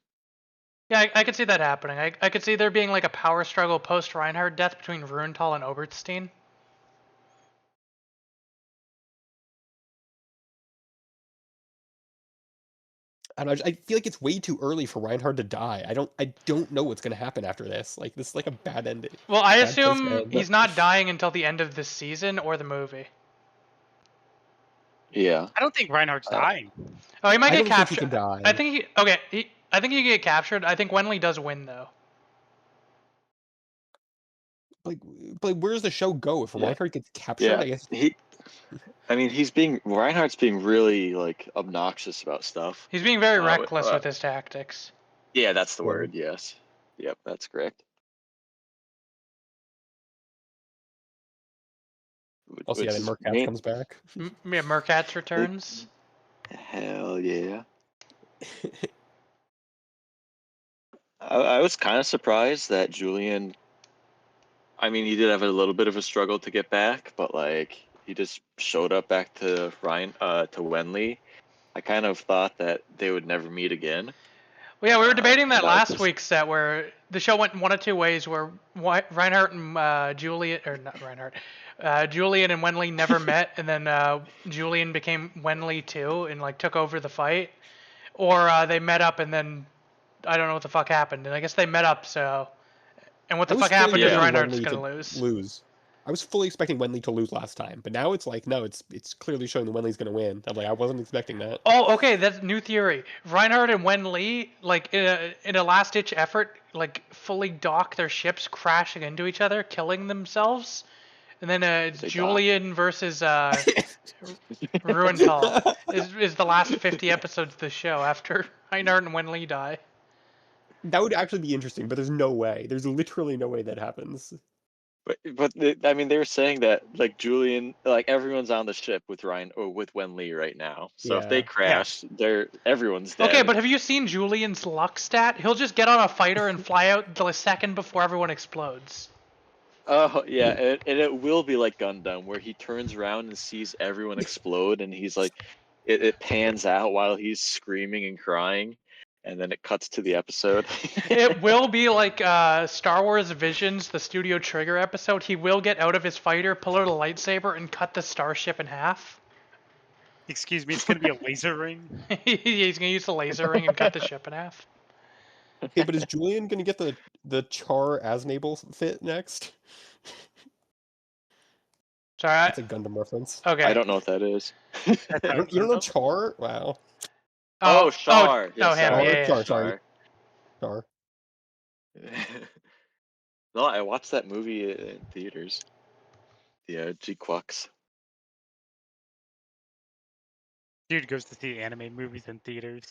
Speaker 1: Yeah, I could see that happening. I could see there being like a power struggle post Reinhardt death between Ruhental and Oberstein.
Speaker 3: I feel like it's way too early for Reinhardt to die. I don't know what's gonna happen after this. Like this is like a bad ending.
Speaker 1: Well, I
Speaker 3: Bad place to
Speaker 1: assume
Speaker 3: end.
Speaker 1: he's not dying until the end of this season or the movie.
Speaker 4: Yeah.
Speaker 2: I don't think Reinhardt's dying.
Speaker 1: Oh, he might
Speaker 3: I
Speaker 1: get
Speaker 3: don't think he
Speaker 1: captured.
Speaker 3: can die.
Speaker 1: I think I think he can get captured. I think Wenli does win though.
Speaker 3: Like, but where's the show go if
Speaker 4: Yeah.
Speaker 3: Reinhardt gets captured?
Speaker 4: Yeah.
Speaker 3: I guess
Speaker 4: I mean, Reinhardt's being really like obnoxious about stuff.
Speaker 1: He's being very reckless with his tactics.
Speaker 4: Yeah, that's the
Speaker 3: Yeah.
Speaker 4: word. Yes. Yep, that's correct.
Speaker 3: Also, yeah, then Mercat comes back.
Speaker 1: Yeah, Mercat's returns.
Speaker 4: Hell yeah. I was kind of surprised that Julian. I mean, he did have a little bit of a struggle to get back, but like he just showed up back to to Wenley. I kind of thought that they would never meet again.
Speaker 1: Well, yeah, we were debating that
Speaker 4: and I was
Speaker 1: last
Speaker 4: just-
Speaker 1: week's set where the show went one of two ways, where Reinhardt and Julian, or not Reinhardt, Julian and Wenley never met, and then Julian became Wenley too and like took over the fight, or they met up and then I don't know what the fuck happened, and I guess they met up. So, and what the
Speaker 3: I was
Speaker 1: fuck happened
Speaker 3: fully
Speaker 1: is
Speaker 4: Yeah.
Speaker 3: expecting
Speaker 1: Reinhardt's
Speaker 3: Wenley
Speaker 1: gonna
Speaker 3: to
Speaker 1: lose.
Speaker 3: I was fully expecting Wenley to lose last time, but now it's like no, it's clearly showing that Wenley's gonna win. I'm like, I wasn't expecting that.
Speaker 1: Oh, okay, that's new theory. Reinhardt and Wenli, like in a last ditch effort, like fully dock their ships, crashing into each other, killing themselves, and then
Speaker 4: They
Speaker 1: Julian versus Ruintal is the last 50 episodes of the show after Reinhardt and Wenli die.
Speaker 3: That would actually be interesting, but there's no way. There's literally no way that happens.
Speaker 4: I mean, they were saying that like Julian, like everyone's on the ship with Ryan or with Wenli right now. So if they
Speaker 3: Yeah.
Speaker 4: crash, everyone's dead.
Speaker 1: Okay, but have you seen Julian's luck stat? He'll just get on a fighter and fly out the second before everyone explodes.
Speaker 4: Oh yeah, and it will be like Gundam, where he turns around and sees everyone explode, and he's like, it pans out while he's screaming and crying, and then it cuts to the episode.
Speaker 1: It will be like Star Wars Visions, the Studio Trigger episode. He will get out of his fighter, pull out a lightsaber, and cut the starship in half.
Speaker 2: Excuse me, it's gonna be a laser ring.
Speaker 1: He's gonna use the laser ring and cut the ship in half.
Speaker 3: Okay, but is Julian gonna get the Char Aznable fit next?
Speaker 1: Sorry.
Speaker 3: That's a Gundam reference.
Speaker 1: Okay.
Speaker 4: I don't know what that is.
Speaker 3: You don't know Char? Wow.
Speaker 4: Oh, Char. Yeah,
Speaker 1: oh, him.
Speaker 4: sorry.
Speaker 1: Yeah,
Speaker 3: Char, sorry. Char.
Speaker 4: No, I watched that movie in theaters. The PHIJKCHU-pikachu.
Speaker 2: Dude goes to see anime movies in theaters.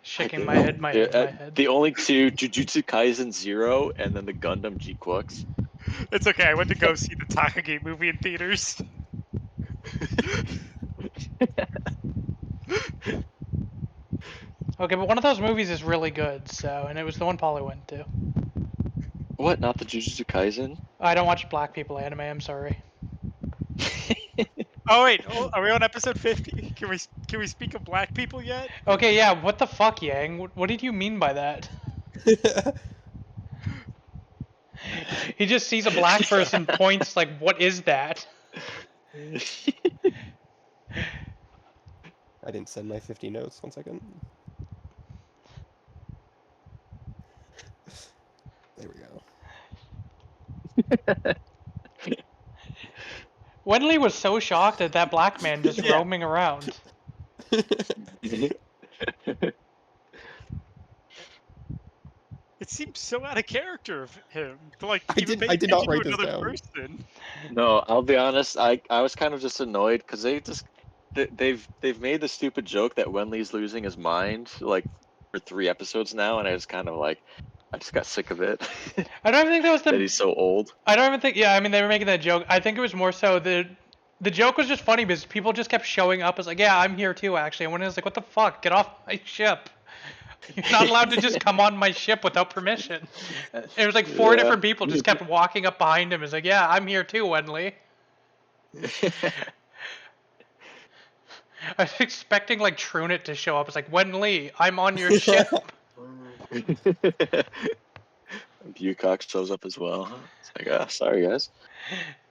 Speaker 1: Shaking my head, my head, my head.
Speaker 4: The only two, Jujutsu Kaisen 0 and then the Gundam PHIJKCHU-pikachu.
Speaker 2: It's okay. I went to go see the Takagi movie in theaters.
Speaker 1: Okay, but one of those movies is really good, so, and it was the one Polly went to.
Speaker 4: What? Not the Jujutsu Kaisen?
Speaker 1: I don't watch black people anime, I'm sorry.
Speaker 2: Oh wait, are we on episode 50? Can we speak of black people yet?
Speaker 1: Okay, yeah, what the fuck, Yang? What did you mean by that? He just sees a black person, points like, what is that?
Speaker 3: I didn't send my 50 notes. 1 second. There we go.
Speaker 1: Wenley was so shocked at that black man just roaming around.
Speaker 2: It seems so out of character of him to like
Speaker 3: I
Speaker 2: even
Speaker 3: did-
Speaker 2: pay
Speaker 3: I did not
Speaker 2: attention
Speaker 3: write
Speaker 2: to
Speaker 3: this
Speaker 2: another
Speaker 3: down.
Speaker 2: person.
Speaker 4: No, I'll be honest. I was kind of just annoyed because they've made the stupid joke that Wenley's losing his mind like for 3 episodes now, and I just kind of like I just got sick of it.
Speaker 1: I don't even think that was
Speaker 4: that
Speaker 1: the.
Speaker 4: he's so old.
Speaker 1: I don't even think. Yeah, I mean they were making that joke. I think it was more so the joke was just funny because people just kept showing up as like, yeah, I'm here too actually. And when it was like, what the fuck? Get off my ship. You're not allowed to just come on my ship without permission. It was like 4
Speaker 4: Yeah.
Speaker 1: different people just kept walking up behind him. It's like, yeah, I'm here too, Wenley. I was expecting like Trunit to show up. It's like, Wenley, I'm on your ship.
Speaker 4: Bucock shows up as well. It's like, sorry guys.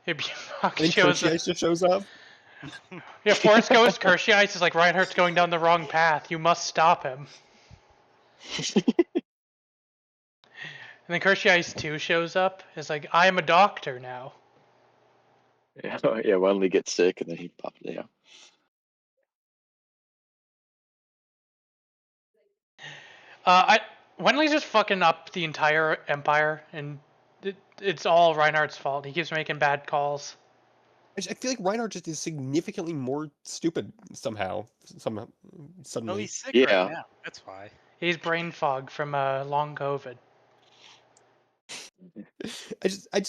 Speaker 1: If
Speaker 3: I think
Speaker 1: shows up.
Speaker 3: Kerchias just shows up.
Speaker 1: Yeah, Forrest goes, Kershey Ice is like, Reinhardt's going down the wrong path. You must stop him. And then Kershey Ice 2 shows up. It's like, I am a doctor now.
Speaker 4: Yeah, Wenley gets sick and then he pops it out.
Speaker 1: Wenley's just fucking up the entire empire, and it's all Reinhardt's fault. He keeps making bad calls.
Speaker 3: I feel like Reinhardt just is significantly more stupid somehow.
Speaker 2: Oh,
Speaker 3: Suddenly.
Speaker 2: he's sick
Speaker 4: Yeah.
Speaker 2: right now. That's why.
Speaker 1: He's brain fog from long COVID.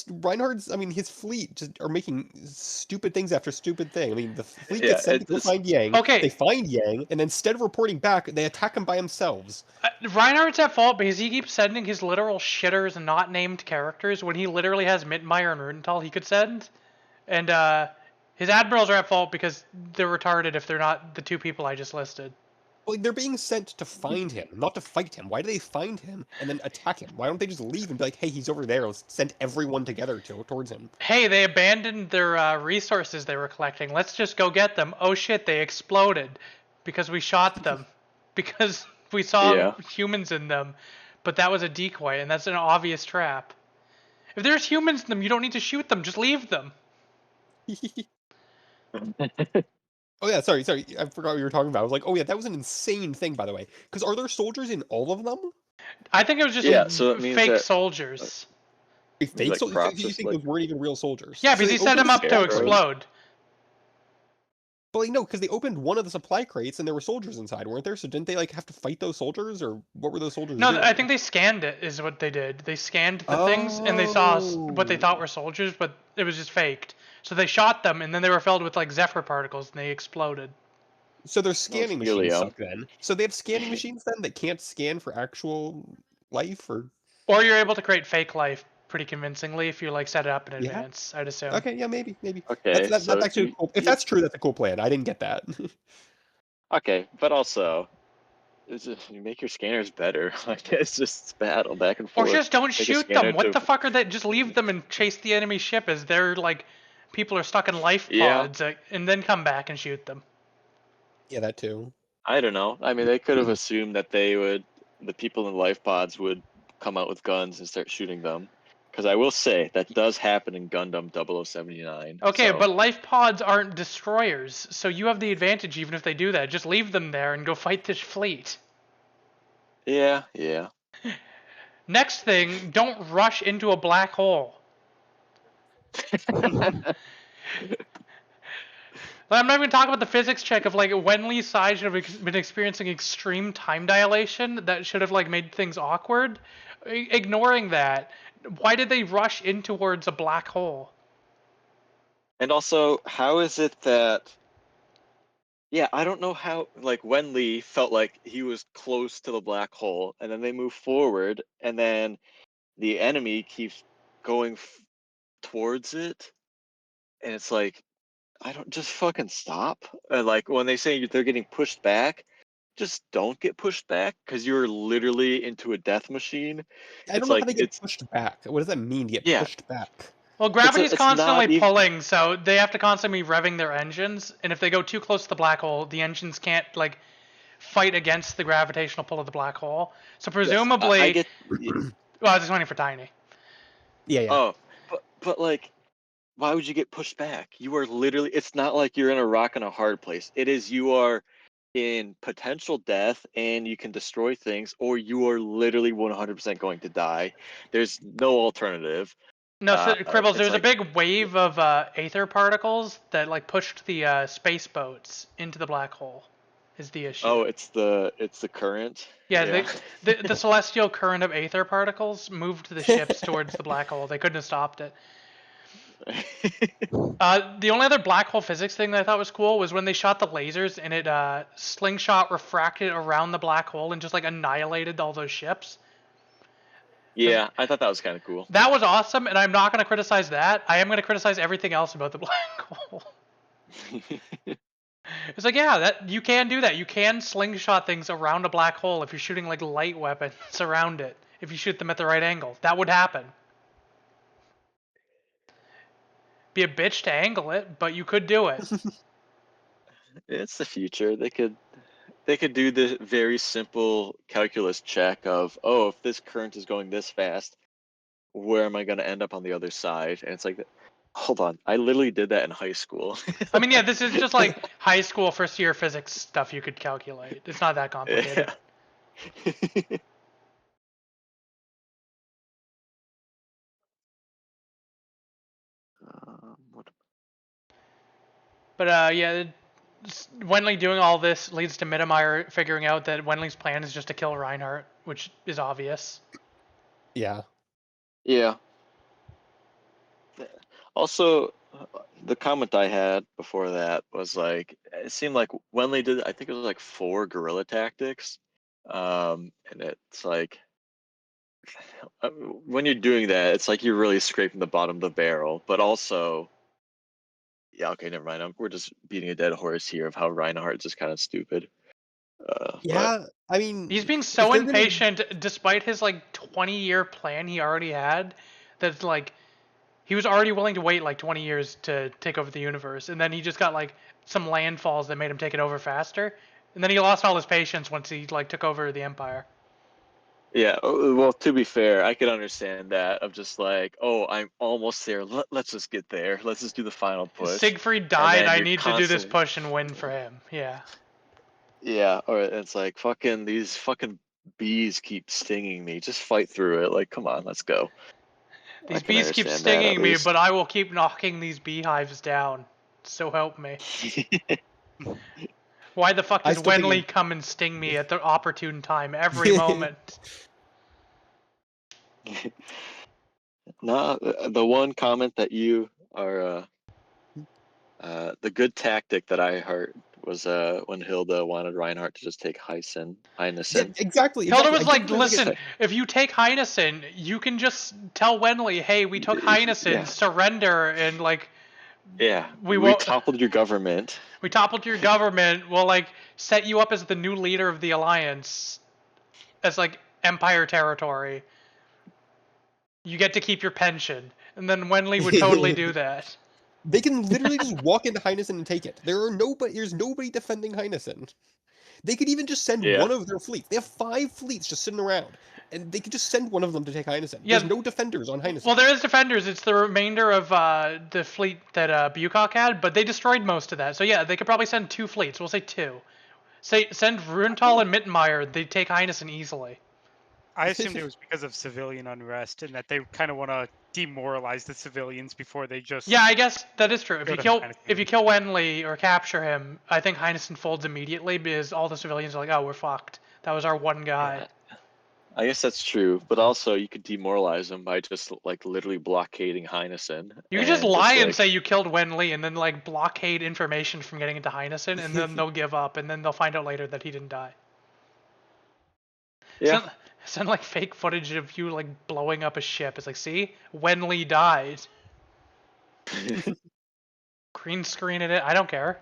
Speaker 3: Reinhardt's. I mean, his fleet just are making stupid things after stupid thing. I mean, the fleet
Speaker 4: Yeah,
Speaker 3: gets sent to go
Speaker 4: it's
Speaker 3: find Yang.
Speaker 1: Okay.
Speaker 3: They find Yang, and instead of reporting back, they attack him by themselves.
Speaker 1: Reinhardt's at fault because he keeps sending his literal shitters and not named characters when he literally has Mittenmeyer and Rudenthal he could send. And his admirals are at fault because they're retarded if they're not the two people I just listed.
Speaker 3: Like, they're being sent to find him, not to fight him. Why do they find him and then attack him? Why don't they just leave and be like, hey, he's over there, let's send everyone together towards him?
Speaker 1: Hey, they abandoned their resources they were collecting. Let's just go get them. Oh shit, they exploded because we shot them. Because we saw humans in them. But that was a decoy, and that's an obvious trap. If there's humans in them, you don't need to shoot them. Just leave them.
Speaker 3: Oh yeah, sorry, I forgot what you were talking about. I was like, oh yeah, that was an insane thing, by the way. Because are there soldiers in all of them?
Speaker 1: I think it was just
Speaker 4: so it means
Speaker 1: fake
Speaker 4: that,
Speaker 1: soldiers.
Speaker 3: Fake
Speaker 4: like,
Speaker 3: soldiers?
Speaker 4: props
Speaker 3: You
Speaker 4: just,
Speaker 3: think
Speaker 4: like-
Speaker 3: those weren't even real soldiers?
Speaker 1: Yeah,
Speaker 3: So
Speaker 1: because
Speaker 3: they
Speaker 1: he set
Speaker 3: opened
Speaker 1: them
Speaker 3: the
Speaker 1: up to
Speaker 4: scarecrows.
Speaker 1: explode.
Speaker 3: But like, no, because they opened one of the supply crates and there were soldiers inside, weren't there? So didn't they like have to fight those soldiers, or what were those soldiers
Speaker 1: No,
Speaker 3: doing?
Speaker 1: I think they scanned it, is what they did. They scanned the things, and they saw what they thought were soldiers, but it was just faked. So they shot them, and then they were filled with like Zephyr particles, and they exploded.
Speaker 3: So their scanning machines
Speaker 4: helium.
Speaker 3: suck then. So they have scanning machines then that can't scan for actual life, or
Speaker 1: Or you're able to create fake life pretty convincingly if you like set it up in
Speaker 3: Yeah.
Speaker 1: advance, I'd assume.
Speaker 3: okay, yeah, maybe.
Speaker 4: Okay,
Speaker 3: That's
Speaker 4: so
Speaker 3: actually cool. If that's true, that's a cool plan. I didn't get that.
Speaker 4: Okay, but also, you make your scanners better. Like, it's just battle back and
Speaker 1: Or
Speaker 4: forth.
Speaker 1: just don't
Speaker 4: Take a
Speaker 1: shoot
Speaker 4: scanner
Speaker 1: them. What
Speaker 4: to-
Speaker 1: the fuck are they? Just leave them and chase the enemy ship as they're like, people are stuck in life
Speaker 4: Yeah.
Speaker 1: pods, and then come back and shoot them.
Speaker 3: Yeah, that too.
Speaker 4: I don't know. I mean, they could have assumed that the people in life pods would come out with guns and start shooting them. Because I will say, that does happen in Gundam 0079.
Speaker 1: Okay,
Speaker 4: so-
Speaker 1: but life pods aren't destroyers, so you have the advantage even if they do that. Just leave them there and go fight this fleet.
Speaker 4: Yeah.
Speaker 1: Next thing, don't rush into a black hole. I'm not even talking about the physics check of like Wenli's side should have been experiencing extreme time dilation that should have like made things awkward. Ignoring that, why did they rush in towards a black hole?
Speaker 4: And also, how is it that... Yeah, I don't know how, like, Wenli felt like he was close to the black hole, and then they move forward, and then the enemy keeps going towards it, and it's like, I don't... Just fucking stop. Like, when they say they're getting pushed back, just don't get pushed back, because you're literally into a death machine.
Speaker 3: I don't know how they get pushed back. What does that mean to get
Speaker 4: Yeah.
Speaker 3: pushed back?
Speaker 1: Well, gravity's
Speaker 4: it's not
Speaker 1: constantly
Speaker 4: even-
Speaker 1: pulling, so they have to constantly be revving their engines, and if they go too close to the black hole, the engines can't like fight against the gravitational pull of the black hole. So presumably,
Speaker 4: I get...
Speaker 1: well, I was just waiting for Tiny.
Speaker 3: Yeah.
Speaker 4: Oh, but like, why would you get pushed back? You are literally... It's not like you're in a rock and a hard place. It is, you are in potential death, and you can destroy things, or you are literally 100% going to die. There's no alternative.
Speaker 1: No, so Cribbles,
Speaker 4: it's
Speaker 1: there's
Speaker 4: like-
Speaker 1: a big wave of aether particles that like pushed the space boats into the black hole. Is the issue?
Speaker 4: Oh, it's the current.
Speaker 1: yeah. The celestial current of aether particles moved the ships towards the black hole. They couldn't have stopped it. The only other black hole physics thing that I thought was cool was when they shot the lasers and it slingshot refracted around the black hole and just like annihilated all those ships.
Speaker 4: Yeah, I thought that was kind of cool.
Speaker 1: That was awesome, and I'm not going to criticize that. I am going to criticize everything else about the black hole. It's like, yeah, that you can do that. You can slingshot things around a black hole if you're shooting like light weapons around it. If you shoot them at the right angle, that would happen. Be a bitch to angle it, but you could do it.
Speaker 4: It's the future. They could do the very simple calculus check of, oh, if this current is going this fast, where am I going to end up on the other side? And it's like, hold on, I literally did that in high school.
Speaker 1: I mean, yeah, this is just like high school first year physics stuff you could calculate. It's not that complicated.
Speaker 4: Yeah. What...
Speaker 1: But yeah, Wenli doing all this leads to Mittenmeyer figuring out that Wenli's plan is just to kill Reinhardt, which is obvious.
Speaker 3: Yeah.
Speaker 4: Yeah. Also, the comment I had before that was like, it seemed like Wenley did, I think it was like 4 guerrilla tactics. And it's like, when you're doing that, it's like you're really scraping the bottom of the barrel, but also, yeah, okay, never mind. We're just beating a dead horse here of how Reinhardt's just kind of stupid. But
Speaker 3: Yeah, I mean,
Speaker 1: He's being
Speaker 3: if
Speaker 1: so
Speaker 3: they're gonna-
Speaker 1: impatient, despite his like 20-year plan he already had. That like he was already willing to wait like 20 years to take over the universe, and then he just got like some landfalls that made him take it over faster, and then he lost all his patience once he like took over the Empire.
Speaker 4: yeah, well, to be fair, I could understand that of just like, oh, I'm almost there. Let's just get there. Let's just do the final push.
Speaker 1: Siegfried died.
Speaker 4: then
Speaker 1: I
Speaker 4: you're
Speaker 1: need to do this
Speaker 4: constantly-
Speaker 1: push and win for him. Yeah.
Speaker 4: Yeah, or it's like fucking these fucking bees keep stinging me. Just fight through it. Like, come on, let's go. I
Speaker 1: These
Speaker 4: can
Speaker 1: bees keep
Speaker 4: understand that, at
Speaker 1: stinging me,
Speaker 4: least.
Speaker 1: but I will keep knocking these beehives down. So help me. Why the fuck
Speaker 3: I
Speaker 1: does
Speaker 3: still think
Speaker 1: Wenley
Speaker 3: it-
Speaker 1: come and sting me at the opportune time every moment?
Speaker 4: No, the one comment that you are the good tactic that I heard was when Hilda wanted Reinhardt to just take
Speaker 3: Yeah,
Speaker 4: Heinesen.
Speaker 3: exactly.
Speaker 1: Hilda
Speaker 3: exactly.
Speaker 1: was
Speaker 3: I
Speaker 1: like,
Speaker 3: don't really get-
Speaker 1: listen, if you take Heinesen, you can just tell Wenley, hey, we took Heinesen,
Speaker 4: Yeah.
Speaker 1: surrender, and like,
Speaker 4: Yeah,
Speaker 1: we
Speaker 4: we
Speaker 1: won't.
Speaker 4: toppled your government.
Speaker 1: We toppled your government. We'll like set you up as the new leader of the alliance, as like Empire territory. You get to keep your pension, and then Wenley would totally do that.
Speaker 3: They can literally just walk into Heinesen and take it. There's nobody defending Heinesen. They could even just send
Speaker 4: Yeah.
Speaker 3: one of their fleets. They have 5 fleets just sitting around, and they could just send one of them to take Heinesen.
Speaker 1: Yeah.
Speaker 3: There's no defenders on Heinesen.
Speaker 1: Well, there is defenders. It's the remainder of the fleet that PHIJKCHU had, but they destroyed most of that. So yeah, they could probably send 2 fleets. We'll say 2. Send Ruental and Mittenmeyer. They take Heinesen easily.
Speaker 2: I assumed it was because of civilian unrest and that they kind of want to demoralize the civilians before they just.
Speaker 1: Yeah, I guess that is true. If
Speaker 2: Go
Speaker 1: you
Speaker 2: to
Speaker 1: kill
Speaker 2: Heineken.
Speaker 1: Wenley or capture him, I think Heinesen folds immediately because all the civilians are like, oh, we're fucked. That was our one guy.
Speaker 4: I guess that's true, but also you could demoralize them by just like literally blockading Heinesen.
Speaker 1: You could just
Speaker 4: and
Speaker 1: lie and
Speaker 4: like,
Speaker 1: say you killed Wenley and then like blockade information from getting into Heinesen, and then they'll give up, and then they'll find out later that he didn't die.
Speaker 4: yeah,
Speaker 1: Send like fake footage of you like blowing up a ship. It's like, see, Wenley died. Green screen it. I don't care.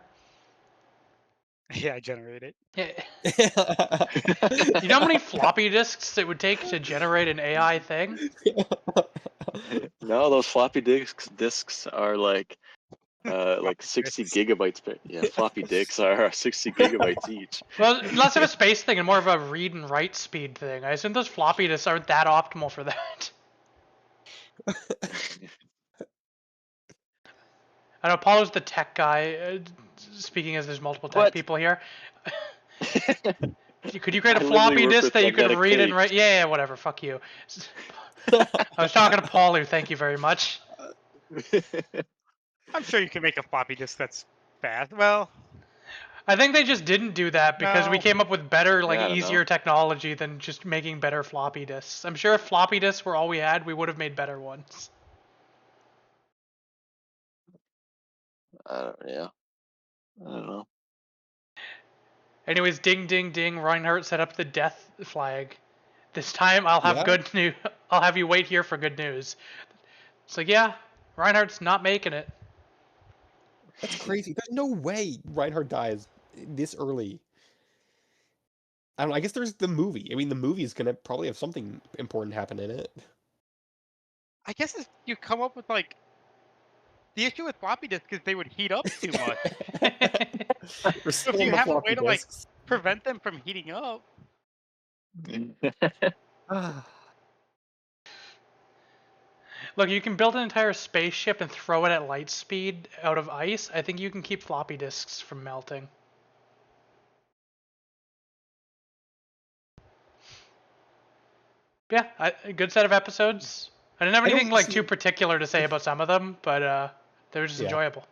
Speaker 2: Yeah, generate it.
Speaker 1: Yeah. You know how many floppy disks it would take to generate an AI thing?
Speaker 4: no, those floppy disks are like 60
Speaker 2: disks.
Speaker 4: gigabytes. Yeah, floppy disks are 60 gigabytes each.
Speaker 1: Well, less of a space thing and more of a read and write speed thing. I assume those floppy disks aren't that optimal for that. I know Paulo's the tech guy, speaking as there's multiple tech
Speaker 4: What?
Speaker 1: people here. Could you create a
Speaker 4: I literally
Speaker 1: floppy
Speaker 4: work
Speaker 1: disk
Speaker 4: with
Speaker 1: that you could
Speaker 4: magnetic
Speaker 1: read and
Speaker 4: tapes.
Speaker 1: write? Yeah, whatever. Fuck you. I was talking to Paulo. Thank you very much.
Speaker 2: I'm sure you can make a floppy disk that's fast. Well,
Speaker 1: I think they just didn't do that because we
Speaker 2: No.
Speaker 1: came up with better, like
Speaker 4: Yeah, I don't
Speaker 1: easier
Speaker 4: know.
Speaker 1: technology than just making better floppy disks. I'm sure if floppy disks were all we had, we would have made better ones.
Speaker 4: Yeah, I don't know.
Speaker 1: Anyways, ding, ding, Reinhardt set up the death flag. This time I'll have
Speaker 3: Yeah?
Speaker 1: good news. I'll have you wait here for good news. So yeah, Reinhardt's not making it.
Speaker 3: That's crazy. There's no way Reinhardt dies this early. I don't know. I guess there's the movie. I mean, the movie is gonna probably have something important happen in it.
Speaker 2: I guess if you come up with like the issue with floppy disks is they would heat up too much.
Speaker 3: We're
Speaker 2: So
Speaker 3: still
Speaker 2: if
Speaker 3: on
Speaker 2: you
Speaker 3: the
Speaker 2: have a
Speaker 3: floppy
Speaker 2: way to like
Speaker 3: disks.
Speaker 2: prevent them from heating up,
Speaker 1: Look, you can build an entire spaceship and throw it at light speed out of ice. I think you can keep floppy disks from melting. Yeah, a good set of episodes. I didn't have
Speaker 3: I don't
Speaker 1: anything like
Speaker 3: see-
Speaker 1: too particular to say about some of them, but they were just
Speaker 3: Yeah.
Speaker 1: enjoyable.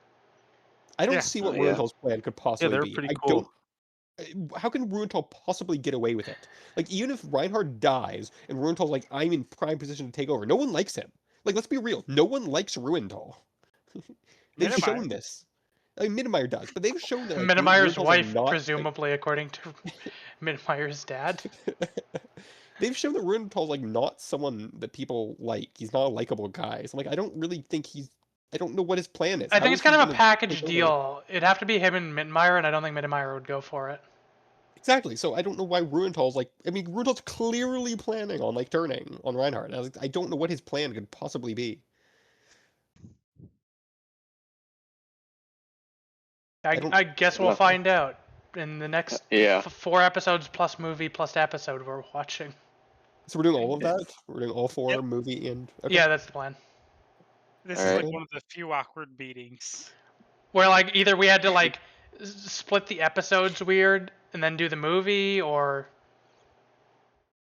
Speaker 3: I don't
Speaker 2: Yeah.
Speaker 3: see what
Speaker 4: Oh, yeah.
Speaker 3: Ruenthal's plan could possibly
Speaker 5: they're
Speaker 3: be.
Speaker 5: pretty
Speaker 3: I
Speaker 5: cool.
Speaker 3: don't. How can Ruenthal possibly get away with it? Like, even if Reinhardt dies and Ruenthal's like, I'm in prime position to take over, no one likes him. Like, let's be real. No one likes Ruenthal. They've
Speaker 2: Mittermeier.
Speaker 3: shown this. I mean, Mittermeier does, but they've shown that like,
Speaker 1: Mittermeier's
Speaker 3: Rubental's, like,
Speaker 1: wife,
Speaker 3: not, like-
Speaker 1: presumably, according to Mittermeier's dad.
Speaker 3: They've shown that Rubental's like not someone that people like. He's not a likable guy. So like, I don't really think he's. I don't know what his plan is.
Speaker 1: I
Speaker 3: How
Speaker 1: think
Speaker 3: is
Speaker 1: it's
Speaker 3: he
Speaker 1: kind of a
Speaker 3: gonna
Speaker 1: package
Speaker 3: take over?
Speaker 1: deal. It'd have to be him and Mittermeier, and I don't think Mittermeier would go for it.
Speaker 3: Exactly. So I don't know why Rubental's like. I mean, Rubental's clearly planning on like turning on Reinhardt. I don't know what his plan could possibly be. don't-
Speaker 1: I guess we'll
Speaker 4: Nothing.
Speaker 1: find out in the next
Speaker 4: Yeah.
Speaker 1: 4 episodes plus movie plus episode we're watching.
Speaker 3: So we're doing all of that. We're doing all 4
Speaker 2: Yep.
Speaker 3: movie and. Okay.
Speaker 1: Yeah, that's the plan.
Speaker 2: This
Speaker 4: All
Speaker 2: is
Speaker 4: right.
Speaker 2: like one of the few awkward meetings.
Speaker 1: Where like either we had to like split the episodes weird and then do the movie, or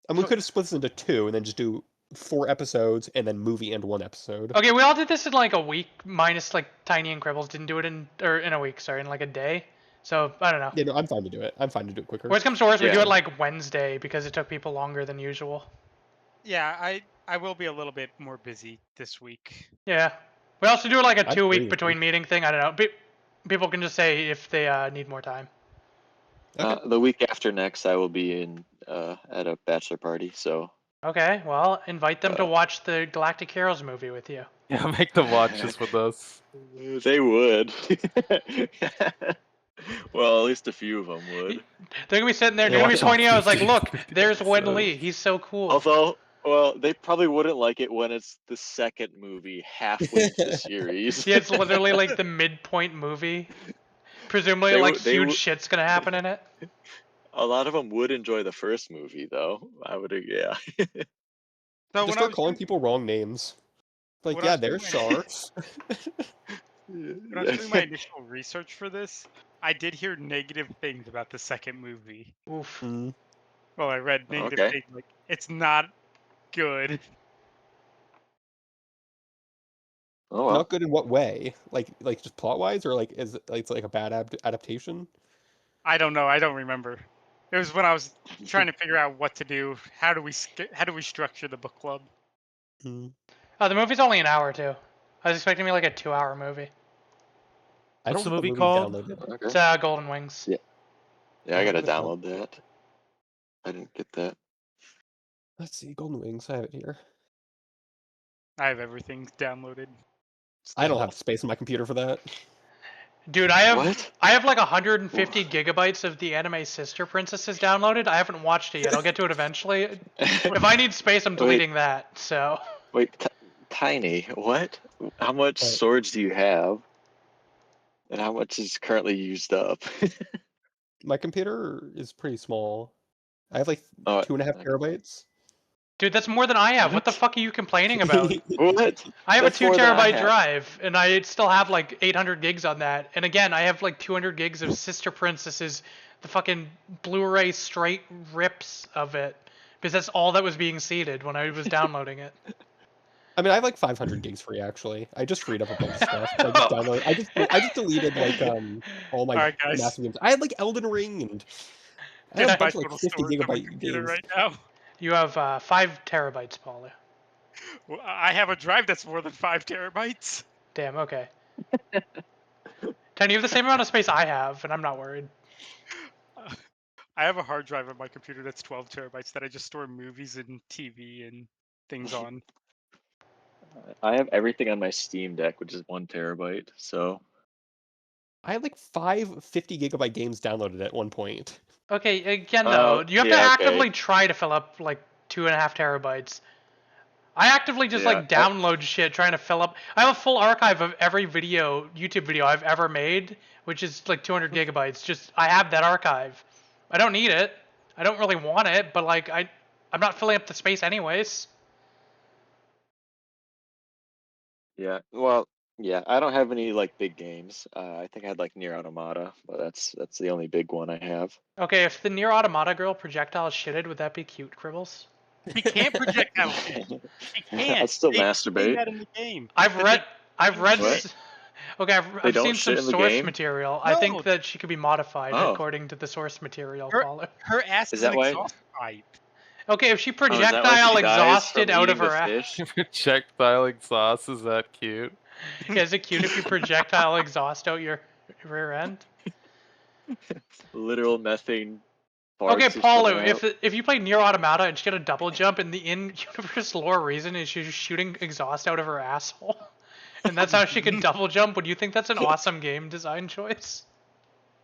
Speaker 3: And we could have split this into 2 and then just do 4 episodes and then movie and 1 episode.
Speaker 1: okay, we all did this in like a week minus like Tiny and Cribbles didn't do it in a week, sorry, in like a day. So I don't know.
Speaker 3: Yeah, no, I'm fine to do it. I'm fine to do it quicker.
Speaker 1: Worst comes to worst, we do
Speaker 4: Yeah.
Speaker 1: it like Wednesday because it took people longer than usual.
Speaker 2: Yeah, I will be a little bit more busy this week.
Speaker 1: Yeah. We also do like a
Speaker 3: I'm
Speaker 1: 2 week
Speaker 3: free.
Speaker 1: between meeting thing. I don't know. People can just say if they need more time.
Speaker 3: Okay.
Speaker 4: The week after next, I will be in at a bachelor party. So
Speaker 1: Okay, well, invite them to watch the Galactic Heroes movie with you.
Speaker 5: Yeah, make them watch this with us.
Speaker 4: they would. Well, at least a few of them would.
Speaker 1: They're gonna be sitting there,
Speaker 3: Yeah,
Speaker 1: they're gonna be
Speaker 3: watch all
Speaker 1: pointing out, I was like,
Speaker 5: 50
Speaker 1: look, there's Wen
Speaker 5: episodes.
Speaker 1: Lee, he's so cool.
Speaker 4: Although, well, they probably wouldn't like it when it's the second movie halfway into the series.
Speaker 1: Yeah, it's literally like the midpoint movie. Presumably,
Speaker 4: They
Speaker 1: like
Speaker 4: would- they
Speaker 1: huge
Speaker 4: would-
Speaker 1: shit's gonna happen in it.
Speaker 4: A lot of them would enjoy the first movie, though. I would, yeah.
Speaker 2: So
Speaker 3: Just
Speaker 2: when I
Speaker 3: start
Speaker 2: was
Speaker 3: calling
Speaker 2: doing-
Speaker 3: people wrong names. Like,
Speaker 2: When I
Speaker 3: yeah,
Speaker 2: was
Speaker 3: they're
Speaker 2: doing my-
Speaker 3: sharks.
Speaker 2: when I was doing my initial research for this, I did hear negative things about the second movie.
Speaker 1: Oof.
Speaker 3: Mm.
Speaker 2: Well, I read negative
Speaker 4: Okay.
Speaker 2: things like it's not good.
Speaker 4: Oh well.
Speaker 3: Not good in what way? Like just plot wise, or like is it like it's like a bad adaptation?
Speaker 2: I don't know. I don't remember. It was when I was trying to figure out what to do. How do we structure the book club?
Speaker 3: Mm.
Speaker 1: Oh, the movie's only an hour too. I was expecting to be like a 2-hour movie.
Speaker 3: I
Speaker 5: What's
Speaker 3: don't
Speaker 5: the
Speaker 3: have
Speaker 5: movie called?
Speaker 3: downloaded.
Speaker 4: Okay.
Speaker 1: It's Golden Wings.
Speaker 4: Yeah, I gotta
Speaker 3: Good one.
Speaker 4: download that. I didn't get that.
Speaker 3: Let's see, Golden Wings. I have it here.
Speaker 2: I have everything downloaded.
Speaker 3: I don't have space on my computer for that.
Speaker 1: Dude, I have
Speaker 4: What?
Speaker 1: like 150 gigabytes of the anime Sister Princesses downloaded. I haven't watched it yet. I'll get to it eventually. If I need space, I'm
Speaker 4: Wait.
Speaker 1: deleting that. So
Speaker 4: Wait, Tiny, what? How much
Speaker 3: What?
Speaker 4: swords do you have? And how much is currently used up?
Speaker 3: My computer is pretty small. I have like
Speaker 4: Oh,
Speaker 3: 2.5
Speaker 4: okay.
Speaker 3: terabytes.
Speaker 1: dude, that's more than I have. What the
Speaker 4: What?
Speaker 1: fuck are you complaining about?
Speaker 4: What?
Speaker 1: I have a
Speaker 4: That's
Speaker 1: 2
Speaker 4: more than I
Speaker 1: terabyte
Speaker 4: have.
Speaker 1: drive, and I still have like 800 gigs on that. And again, I have like 200 gigs of Sister Princesses, the fucking Blu-ray straight rips of it, because that's all that was being seeded when I was downloading it.
Speaker 3: I mean, I have like 500 gigs free actually. I just freed up a bunch of stuff. So I just downloaded. I just deleted like all my
Speaker 2: Alright, guys.
Speaker 3: massive games. I had like Elden Ring and I
Speaker 1: Dude,
Speaker 3: had
Speaker 1: I-
Speaker 3: a bunch of
Speaker 2: Total
Speaker 3: like 50
Speaker 2: storage on my
Speaker 3: gigabyte
Speaker 2: computer
Speaker 3: games.
Speaker 2: right now.
Speaker 1: You have 5 terabytes, Paula.
Speaker 2: Well, I have a drive that's more than 5 terabytes.
Speaker 1: Damn. Okay. Tony, you have the same amount of space I have, and I'm not worried.
Speaker 2: I have a hard drive on my computer that's 12 terabytes that I just store movies and TV and things on.
Speaker 4: I have everything on my Steam Deck, which is 1 terabyte. So
Speaker 3: I had like 5 50 gigabyte games downloaded at one point.
Speaker 1: Okay. Again, though, you have to
Speaker 4: yeah, okay.
Speaker 1: actively try to fill up like 2.5 terabytes. I actively just like
Speaker 4: Yeah,
Speaker 1: download shit trying to fill up. I have a full archive of every YouTube video I've ever made, which is like 200 gigabytes. Just I have that archive. I don't need it. I don't really want it, but like I'm not filling up the space anyways.
Speaker 4: yeah, well, yeah, I don't have any like big games. I think I had like Nier Automata, but that's the only big one I have.
Speaker 1: Okay, if the Nier Automata girl projectile shitted, would that be cute, Cribbles?
Speaker 2: He can't project out. He can't.
Speaker 4: I'd still
Speaker 2: They say
Speaker 4: masturbate.
Speaker 2: that in the game.
Speaker 1: I've
Speaker 2: That
Speaker 1: read.
Speaker 4: What?
Speaker 1: Okay, I've
Speaker 4: don't
Speaker 1: seen some
Speaker 4: shit in the
Speaker 1: source
Speaker 4: game?
Speaker 1: material. I think
Speaker 2: No.
Speaker 1: that she could be modified
Speaker 4: Oh.
Speaker 1: according to the source material.
Speaker 2: Her-
Speaker 1: Paula.
Speaker 2: Her ass
Speaker 4: Is
Speaker 2: is
Speaker 4: that
Speaker 2: an
Speaker 4: why-
Speaker 2: exhaust pipe.
Speaker 1: Okay, if she
Speaker 4: Oh, is that why
Speaker 1: projectile
Speaker 4: she dies
Speaker 1: exhausted
Speaker 4: from
Speaker 1: out of
Speaker 4: eating
Speaker 1: her
Speaker 4: the
Speaker 1: ass.
Speaker 4: fish?
Speaker 5: Projectile exhaust, is that cute?
Speaker 1: Is it cute if you projectile exhaust out your rear end?
Speaker 4: Literal methane.
Speaker 1: Okay,
Speaker 4: farts just
Speaker 1: Paulo,
Speaker 4: coming out.
Speaker 1: if you play Nier Automata and she get a double jump, and the in-universe lore reason is she's shooting exhaust out of her asshole, and that's how she can double jump, would you think that's an awesome game design choice?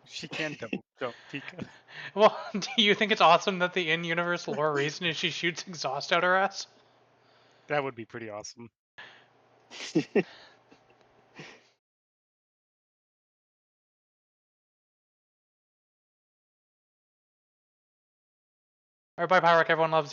Speaker 2: She can double jump, Pika.
Speaker 1: Well, do you think it's awesome that the in-universe lore reason is she shoots exhaust out her ass?
Speaker 2: That would be pretty awesome.
Speaker 1: Alright, bye, Pyrock, everyone loves you.